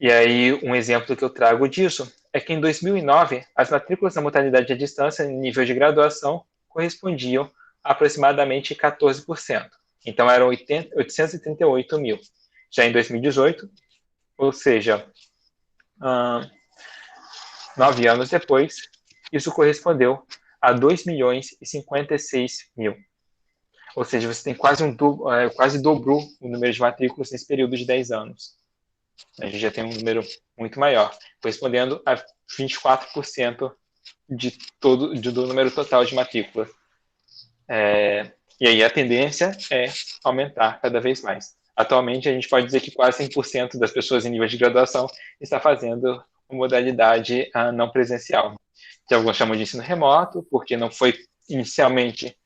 E aí, um exemplo que eu trago disso é que em 2009, as matrículas na modalidade à distância em nível de graduação correspondiam a aproximadamente 14%. Então, eram 838 mil. Já em 2018, ou seja, 9 anos depois, isso correspondeu a 2 milhões e 56 mil. Ou seja, você tem quase dobrou o número de matrículas nesse período de 10 anos. A gente já tem um número muito maior, correspondendo a 24% do número total de matrículas. E aí a tendência é aumentar cada vez mais. Atualmente, a gente pode dizer que quase 100% das pessoas em nível de graduação está fazendo modalidade não presencial. Que alguns chamam de ensino remoto, porque não foi inicialmente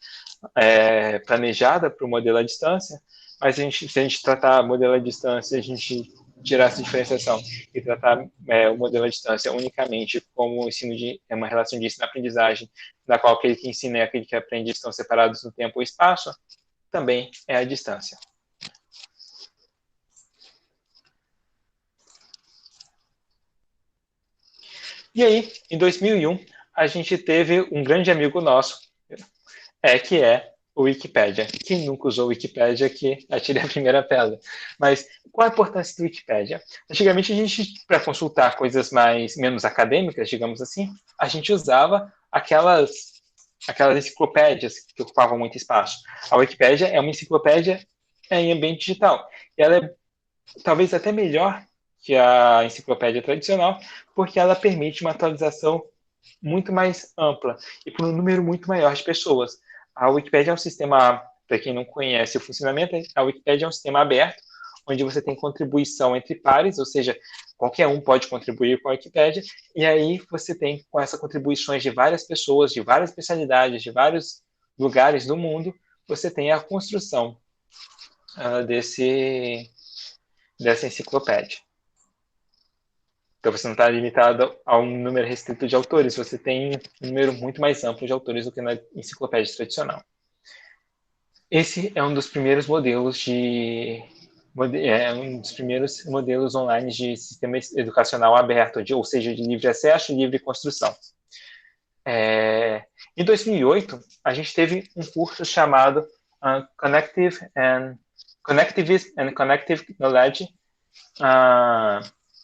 planejada para o modelo à distância, mas se a gente tratar o modelo à distância, a gente tirar essa diferenciação e tratar o modelo à distância unicamente como ensino uma relação de ensino-aprendizagem, na qual aquele que ensina e aquele que aprende estão separados no tempo e espaço, também é à distância. E aí, em 2001, a gente teve um grande amigo nosso, que é o Wikipédia. Quem nunca usou o Wikipédia que atire a primeira pedra. Mas qual a importância do Wikipédia? Antigamente, a gente, para consultar coisas menos acadêmicas, digamos assim, a gente usava aquelas enciclopédias que ocupavam muito espaço. A Wikipédia é uma enciclopédia em ambiente digital. E ela é talvez até melhor que a enciclopédia tradicional, porque ela permite uma atualização muito mais ampla e por um número muito maior de pessoas. A Wikipédia é um sistema, para quem não conhece o funcionamento, a Wikipédia é um sistema aberto, onde você tem contribuição entre pares, ou seja, qualquer um pode contribuir com a Wikipédia, e aí você tem, com essas contribuições de várias pessoas, de várias especialidades, de vários lugares do mundo, você tem a construção dessa enciclopédia. Então, você não está limitado a um número restrito de autores, você tem um número muito mais amplo de autores do que na enciclopédia tradicional. Esse é um dos primeiros modelos online de sistema educacional aberto, ou seja, de livre acesso e livre construção. Em 2008, a gente teve um curso chamado Connectivism and Connective Knowledge,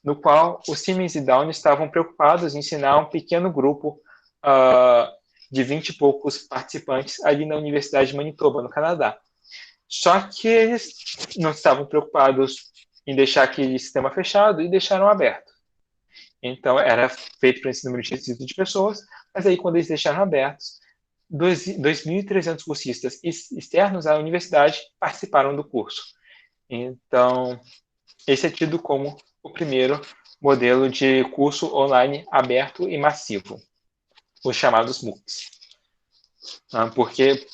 no qual o Siemens e Down estavam preocupados em ensinar um pequeno grupo de 20 e poucos participantes ali na Universidade de Manitoba, no Canadá. Só que eles não estavam preocupados em deixar aquele sistema fechado e deixaram aberto. Então, era feito para esse número de pessoas, mas aí quando eles deixaram abertos, 2.300 cursistas externos à universidade participaram do curso. Então, esse é tido como o primeiro modelo de curso online aberto e massivo, os chamados MOOCs. Porque,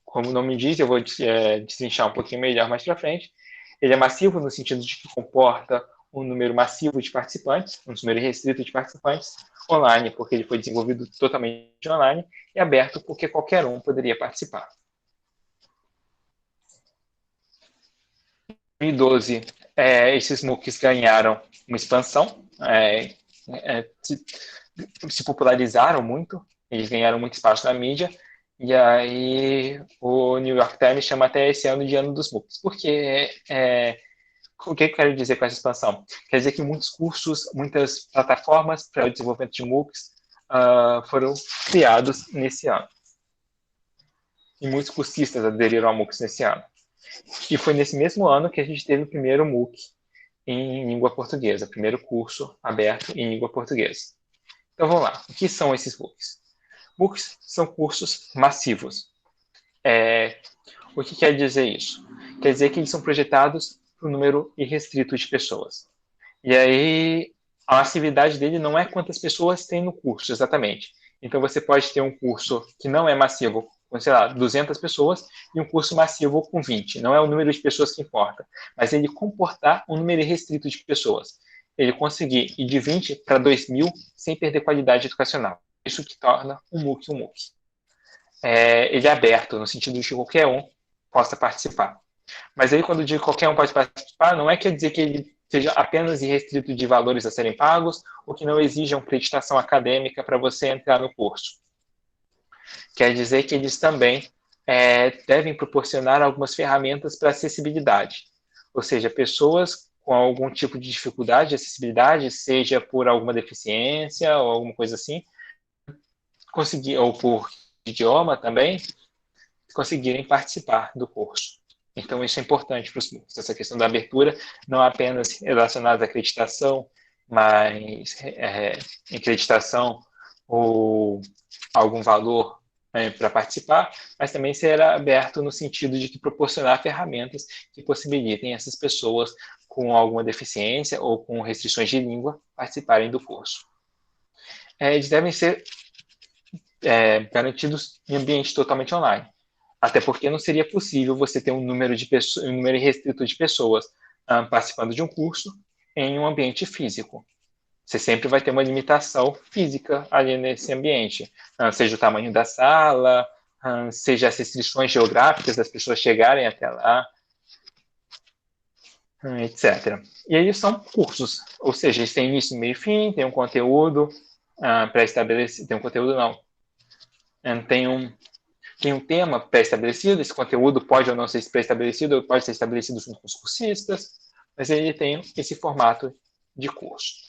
como o nome diz, eu vou destrinchar um pouquinho melhor mais para frente, ele é massivo no sentido de que comporta um número massivo de participantes, um número restrito de participantes, online, porque ele foi desenvolvido totalmente online, e aberto, porque qualquer um poderia participar. Em 2012, esses MOOCs ganharam uma expansão, se popularizaram muito, eles ganharam muito espaço na mídia, e aí o New York Times chama até esse ano de ano dos MOOCs. Porque o que eu quero dizer com essa expansão? Quer dizer que muitos cursos, muitas plataformas para o desenvolvimento de MOOCs foram criados nesse ano. E muitos cursistas aderiram a MOOCs nesse ano. E foi nesse mesmo ano que a gente teve o primeiro MOOC em língua portuguesa, o primeiro curso aberto em língua portuguesa. Então vamos lá, o que são esses MOOCs? MOOCs são cursos massivos. O que quer dizer isso? Quer dizer que eles são projetados para um número irrestrito de pessoas. E aí, a massividade dele não é quantas pessoas tem no curso, exatamente. Então, você pode ter um curso que não é massivo, com, sei lá, 200 pessoas, e um curso massivo com 20. Não é o número de pessoas que importa, mas ele comportar um número irrestrito de pessoas. Ele conseguir ir de 20 para 2.000 sem perder qualidade educacional. Isso que torna um MOOC um MOOC. Ele é aberto, no sentido de que qualquer um possa participar. Mas aí, quando eu digo que qualquer um pode participar, não quer dizer que ele seja apenas irrestrito de valores a serem pagos ou que não exijam acreditação acadêmica para você entrar no curso. Quer dizer que eles também devem proporcionar algumas ferramentas para acessibilidade. Ou seja, pessoas com algum tipo de dificuldade de acessibilidade, seja por alguma deficiência ou alguma coisa assim, ou por idioma também, conseguirem participar do curso. Então, isso é importante para os MOOCs, essa questão da abertura, não apenas relacionada à acreditação, mas acreditação ou algum valor para participar, mas também ser aberto no sentido de que proporcionar ferramentas que possibilitem essas pessoas com alguma deficiência ou com restrições de língua participarem do curso. Eles devem ser garantidos em ambiente totalmente online. Até porque não seria possível você ter um número restrito de pessoas participando de um curso em um ambiente físico. Você sempre vai ter uma limitação física ali nesse ambiente, seja o tamanho da sala, seja as restrições geográficas das pessoas chegarem até lá, etc. E aí são cursos, ou seja, eles têm início, meio e fim, tem um conteúdo pré-estabelecido, tem um conteúdo não, tem um tema pré-estabelecido, esse conteúdo pode ou não ser pré-estabelecido, ou pode ser estabelecido junto com os cursistas, mas ele tem esse formato de curso.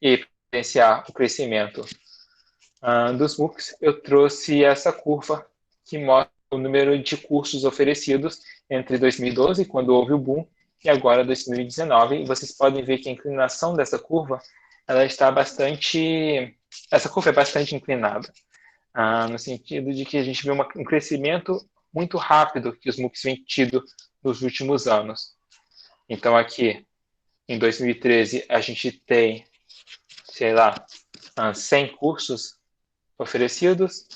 E para evidenciar o crescimento dos MOOCs, eu trouxe essa curva que mostra o número de cursos oferecidos entre 2012, quando houve o boom, e agora 2019, e vocês podem ver que a inclinação dessa curva, essa curva é bastante inclinada. No sentido de que a gente vê um crescimento muito rápido que os MOOCs vêm tido nos últimos anos. Então, aqui, em 2013, a gente tem, 100 cursos oferecidos,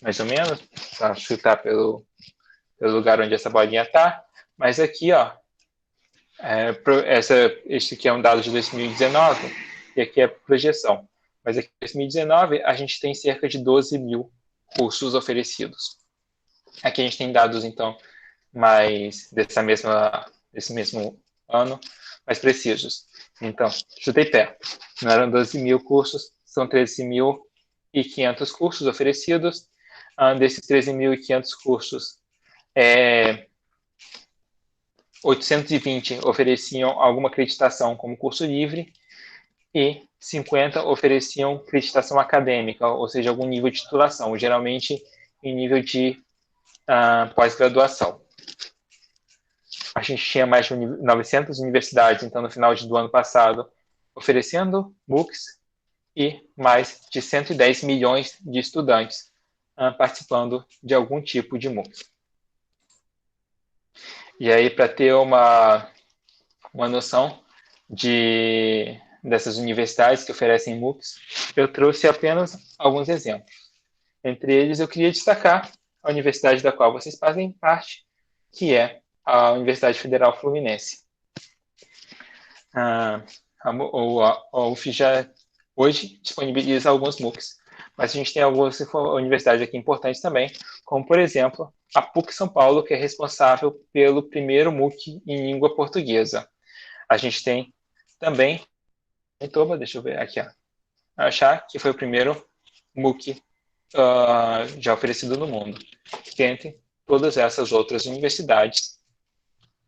mais ou menos, para chutar pelo lugar onde essa bolinha está. Mas aqui, este aqui é um dado de 2019, e aqui é a projeção. Mas aqui em 2019, a gente tem cerca de 12.000 cursos oferecidos. Aqui a gente tem dados, então, mais desse mesmo ano, mais precisos. Então, chutei perto. Não eram 12.000 cursos, são 13.500 cursos oferecidos. Desses 13.500 cursos, 820 ofereciam alguma acreditação como curso livre, e 50 ofereciam acreditação acadêmica, ou seja, algum nível de titulação, geralmente em nível de pós-graduação. A gente tinha mais de 900 universidades, então, no final do ano passado, oferecendo MOOCs, e mais de 110 milhões de estudantes participando de algum tipo de MOOC. E aí, para ter uma noção dessas universidades que oferecem MOOCs, eu trouxe apenas alguns exemplos. Entre eles, eu queria destacar a universidade da qual vocês fazem parte, que é a Universidade Federal Fluminense. a, a UF já hoje disponibiliza alguns MOOCs, mas a gente tem algumas universidades aqui importantes também, como, por exemplo, a PUC São Paulo, que é responsável pelo primeiro MOOC em língua portuguesa. A gente tem também, deixa eu ver aqui, ó, achar que foi o primeiro MOOC já oferecido no mundo, dentre todas essas outras universidades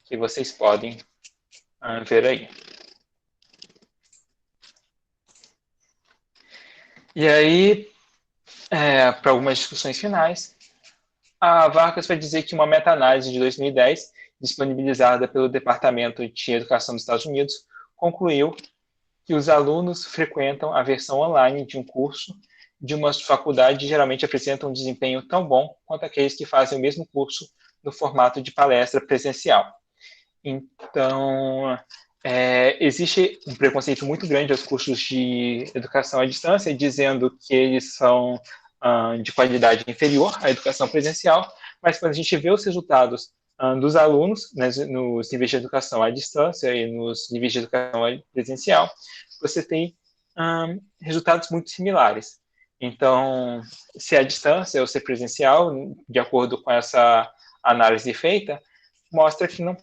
que vocês podem ver aí. E aí, para algumas discussões finais, a Vargas vai dizer que uma meta-análise de 2010, disponibilizada pelo Departamento de Educação dos Estados Unidos, concluiu que os alunos frequentam a versão online de um curso de uma faculdade geralmente apresentam um desempenho tão bom quanto aqueles que fazem o mesmo curso no formato de palestra presencial. Então, existe um preconceito muito grande aos cursos de educação à distância, dizendo que eles são de qualidade inferior à educação presencial, mas quando a gente vê os resultados dos alunos, né, nos níveis de educação à distância e nos níveis de educação presencial, você tem resultados muito similares. Então, se é à distância ou se é presencial, de acordo com essa análise feita, mostra que não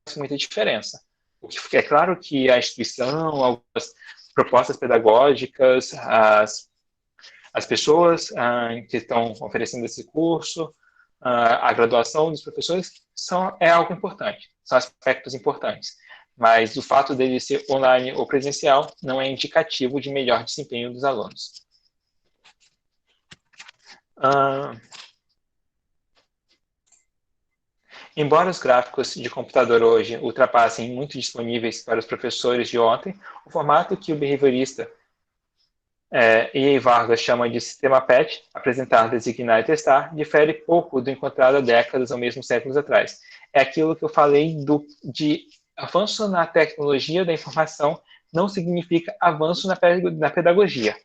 faz muita diferença. É claro que a instituição, algumas propostas pedagógicas, as pessoas que estão oferecendo esse curso, a graduação dos professores, é algo importante, são aspectos importantes. Mas o fato dele ser online ou presencial não é indicativo de melhor desempenho dos alunos. Embora os gráficos de computador hoje ultrapassem muito disponíveis para os professores de ontem, o formato que o behaviorista E. Vargas chama de sistema PET, apresentar, designar e testar, difere pouco do encontrado há décadas ou mesmo séculos atrás. É aquilo que eu falei de avanço na tecnologia da informação não significa avanço na pedagogia.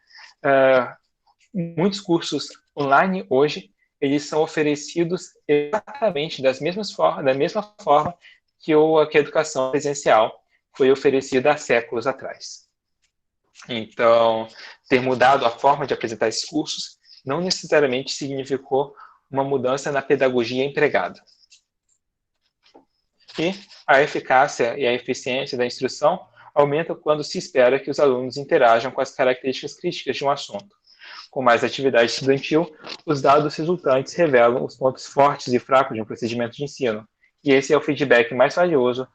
Muitos cursos online hoje, eles são oferecidos exatamente da mesma forma que a educação presencial foi oferecida há séculos atrás. Então, ter mudado a forma de apresentar esses cursos não necessariamente significou uma mudança na pedagogia empregada. E a eficácia e a eficiência da instrução aumentam quando se espera que os alunos interajam com as características críticas de um assunto. Com mais atividade estudantil, os dados resultantes revelam os pontos fortes e fracos de um procedimento de ensino. E esse é o feedback mais valioso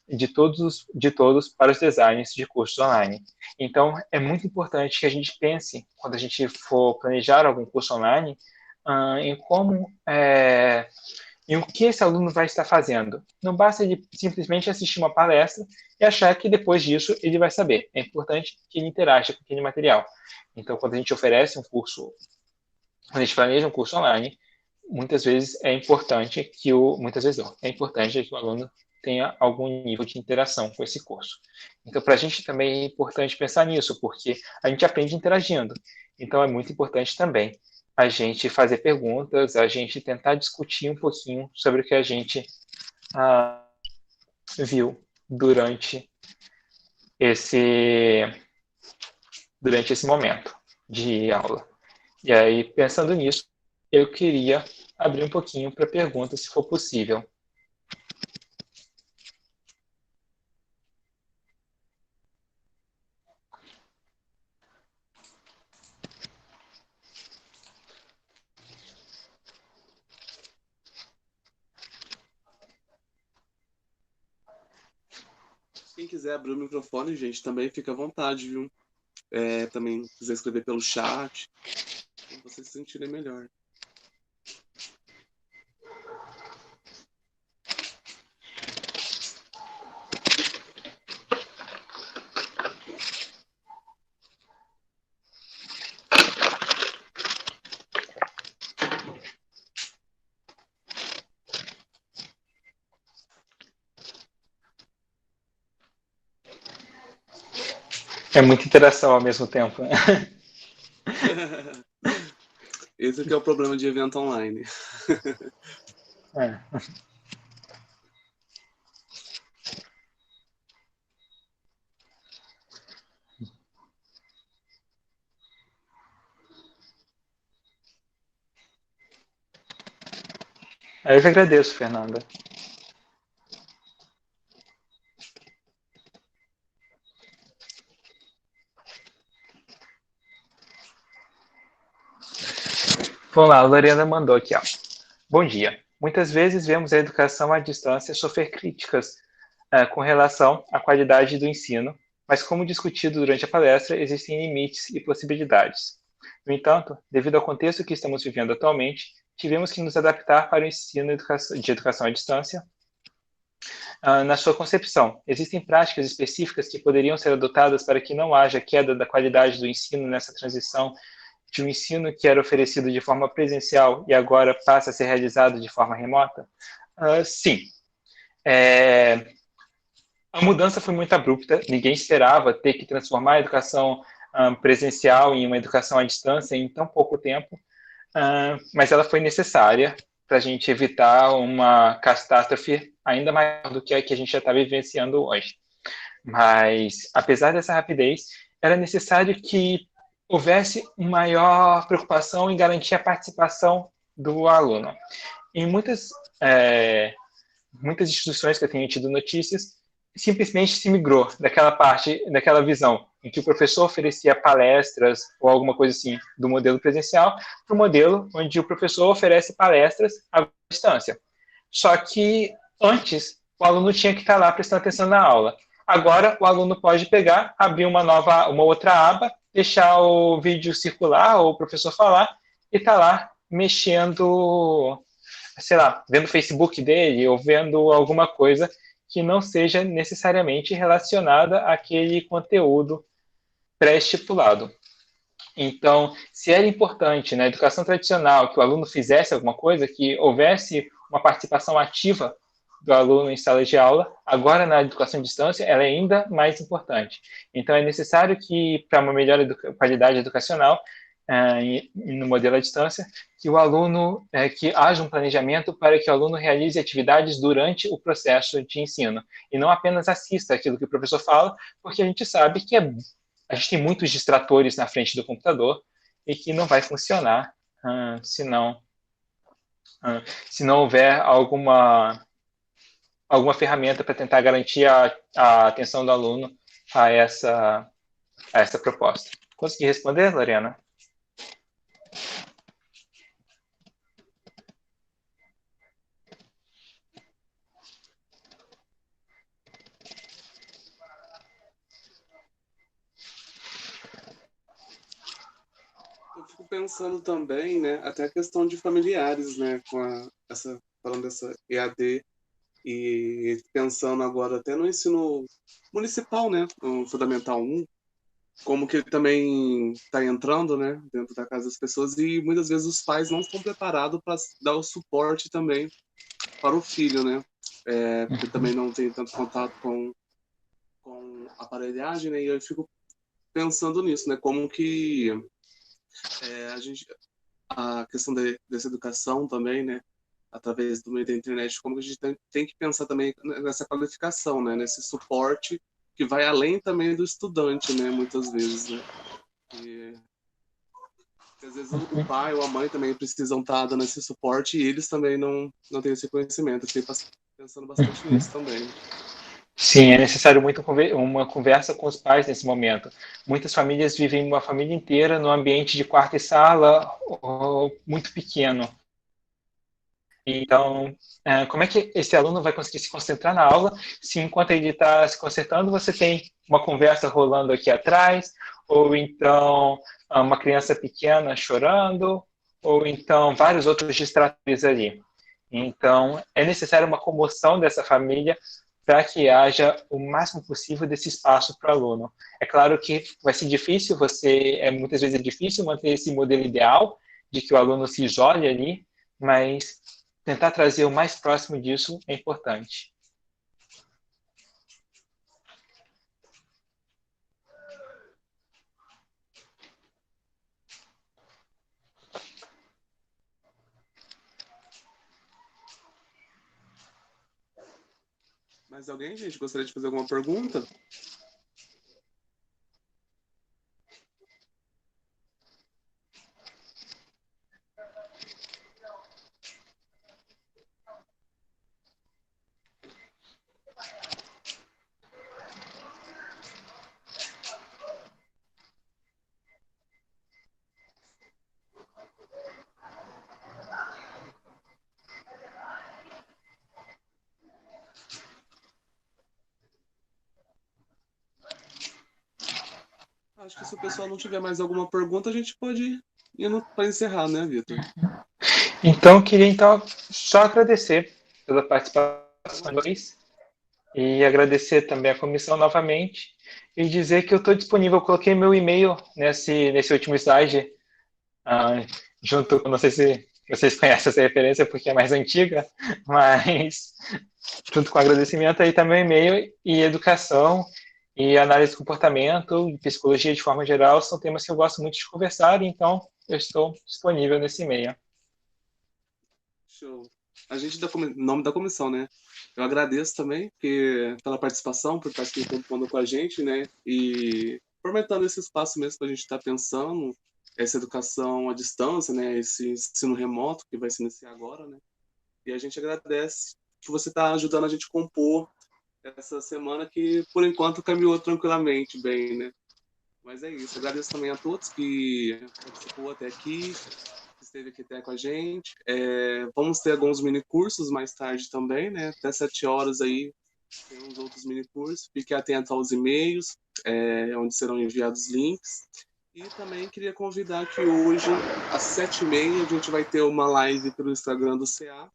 de todos para os designers de cursos online. Então, é muito importante que a gente pense, quando a gente for planejar algum curso online, em como, em o que esse aluno vai estar fazendo. Não basta ele simplesmente assistir uma palestra e achar que depois disso ele vai saber. É importante que ele interaja com aquele material. Então, quando a gente oferece um curso, quando a gente planeja um curso online, muitas vezes é importante que é importante que o aluno tenha algum nível de interação com esse curso. Então, para a gente também é importante pensar nisso, porque a gente aprende interagindo. Então, é muito importante também a gente fazer perguntas, a gente tentar discutir um pouquinho sobre o que a gente viu esse, durante esse momento de aula. E aí, pensando nisso, eu queria abrir um pouquinho para perguntas, se for possível. Quem quiser abrir o microfone, gente, também fica à vontade, viu? Também quiser escrever pelo chat, como vocês se sentirem melhor. É muita interação ao mesmo tempo. Né? Esse que é o problema de evento online. É. Eu que agradeço, Fernanda. Vamos lá, a Lorena mandou aqui, ó. Bom dia. Muitas vezes vemos a educação à distância sofrer críticas com relação à qualidade do ensino, mas como discutido durante a palestra, existem limites e possibilidades. No entanto, devido ao contexto que estamos vivendo atualmente, tivemos que nos adaptar para o ensino de educação à distância. Na sua concepção, existem práticas específicas que poderiam ser adotadas para que não haja queda da qualidade do ensino nessa transição de um ensino que era oferecido de forma presencial e agora passa a ser realizado de forma remota? Sim. A mudança foi muito abrupta, ninguém esperava ter que transformar a educação presencial em uma educação à distância em tão pouco tempo, mas ela foi necessária para a gente evitar uma catástrofe ainda maior do que a que a gente já está vivenciando hoje. Mas, apesar dessa rapidez, era necessário que houvesse maior preocupação em garantir a participação do aluno. Em muitas instituições que eu tenho tido notícias, simplesmente se migrou daquela parte, daquela visão em que o professor oferecia palestras ou alguma coisa assim do modelo presencial para o modelo onde o professor oferece palestras à distância. Só que antes o aluno tinha que estar lá prestando atenção na aula. Agora o aluno pode pegar, abrir uma outra aba, deixar o vídeo circular ou o professor falar e tá lá mexendo, sei lá, vendo o Facebook dele ou vendo alguma coisa que não seja necessariamente relacionada àquele conteúdo pré-estipulado. Então, se era importante na educação tradicional que o aluno fizesse alguma coisa, que houvesse uma participação ativa do aluno em sala de aula, agora na educação à distância ela é ainda mais importante. Então, é necessário que, para uma melhor qualidade educacional, no modelo à distância, que o aluno, que haja um planejamento para que o aluno realize atividades durante o processo de ensino, e não apenas assista aquilo que o professor fala, porque a gente sabe que a gente tem muitos distratores na frente do computador e que não vai funcionar se não houver alguma ferramenta para tentar garantir a atenção do aluno a essa proposta. Consegui responder, Lorena? Eu fico pensando também, né, até a questão de familiares, né, falando dessa EAD e pensando agora até no ensino municipal, né, no Fundamental 1, como que ele também está entrando, né, dentro da casa das pessoas e muitas vezes os pais não estão preparados para dar o suporte também para o filho, né, porque também não tem tanto contato com a aparelhagem, né, e eu fico pensando nisso, né, como que a gente a questão dessa educação também, né, através do meio da internet, como a gente tem que pensar também nessa qualificação, né, nesse suporte que vai além também do estudante, né, muitas vezes, né. E, às vezes o pai ou a mãe também precisam estar dando esse suporte e eles também não têm esse conhecimento. Eu fiquei pensando bastante nisso também. Sim, é necessário muito uma conversa com os pais nesse momento. Muitas famílias vivem uma família inteira no ambiente de quarto e sala muito pequeno. Então, como é que esse aluno vai conseguir se concentrar na aula se enquanto ele está se concentrando você tem uma conversa rolando aqui atrás, ou então uma criança pequena chorando, ou então vários outros distratores ali. Então, é necessário uma comoção dessa família para que haja o máximo possível desse espaço para o aluno. É claro que vai ser difícil, muitas vezes é difícil manter esse modelo ideal de que o aluno se isole ali, mas tentar trazer o mais próximo disso é importante. Mas alguém, gente, gostaria de fazer alguma pergunta? Acho que se o pessoal não tiver mais alguma pergunta, a gente pode ir indo para encerrar, né, Vitor? Então, queria só agradecer pela participação de vocês e agradecer também a comissão novamente e dizer que eu estou disponível. Eu coloquei meu e-mail nesse último slide, junto com, não sei se vocês conhecem essa referência porque é mais antiga, mas junto com agradecimento aí também e-mail e educação e análise de comportamento e psicologia de forma geral são temas que eu gosto muito de conversar, então eu estou disponível nesse e-mail. Show. A gente, nome da comissão, né? Eu agradeço também pela participação, por estar aqui compondo com a gente, né? E fomentando esse espaço mesmo para a gente estar pensando essa educação à distância, né? Esse ensino remoto que vai se iniciar agora, né? E a gente agradece que você está ajudando a gente a compor essa semana que, por enquanto, caminhou tranquilamente bem, né? Mas é isso. Agradeço também a todos que participou até aqui, que esteve aqui até com a gente. Vamos ter alguns mini cursos mais tarde também, né? Até 7 horas aí tem uns outros mini cursos. Fique atento aos e-mails, onde serão enviados links. E também queria convidar que hoje, às 7h30, a gente vai ter uma live pelo Instagram do CA,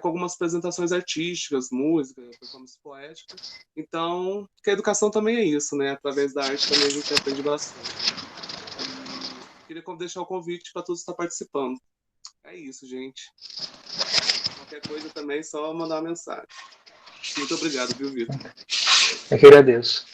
com algumas apresentações artísticas, música, performance poética. Então, que a educação também é isso, né? Através da arte também a gente aprende bastante. Queria deixar o convite para todos estar participando. É isso, gente. Qualquer coisa também, só mandar uma mensagem. Muito obrigado, viu, Vitor? Eu que agradeço.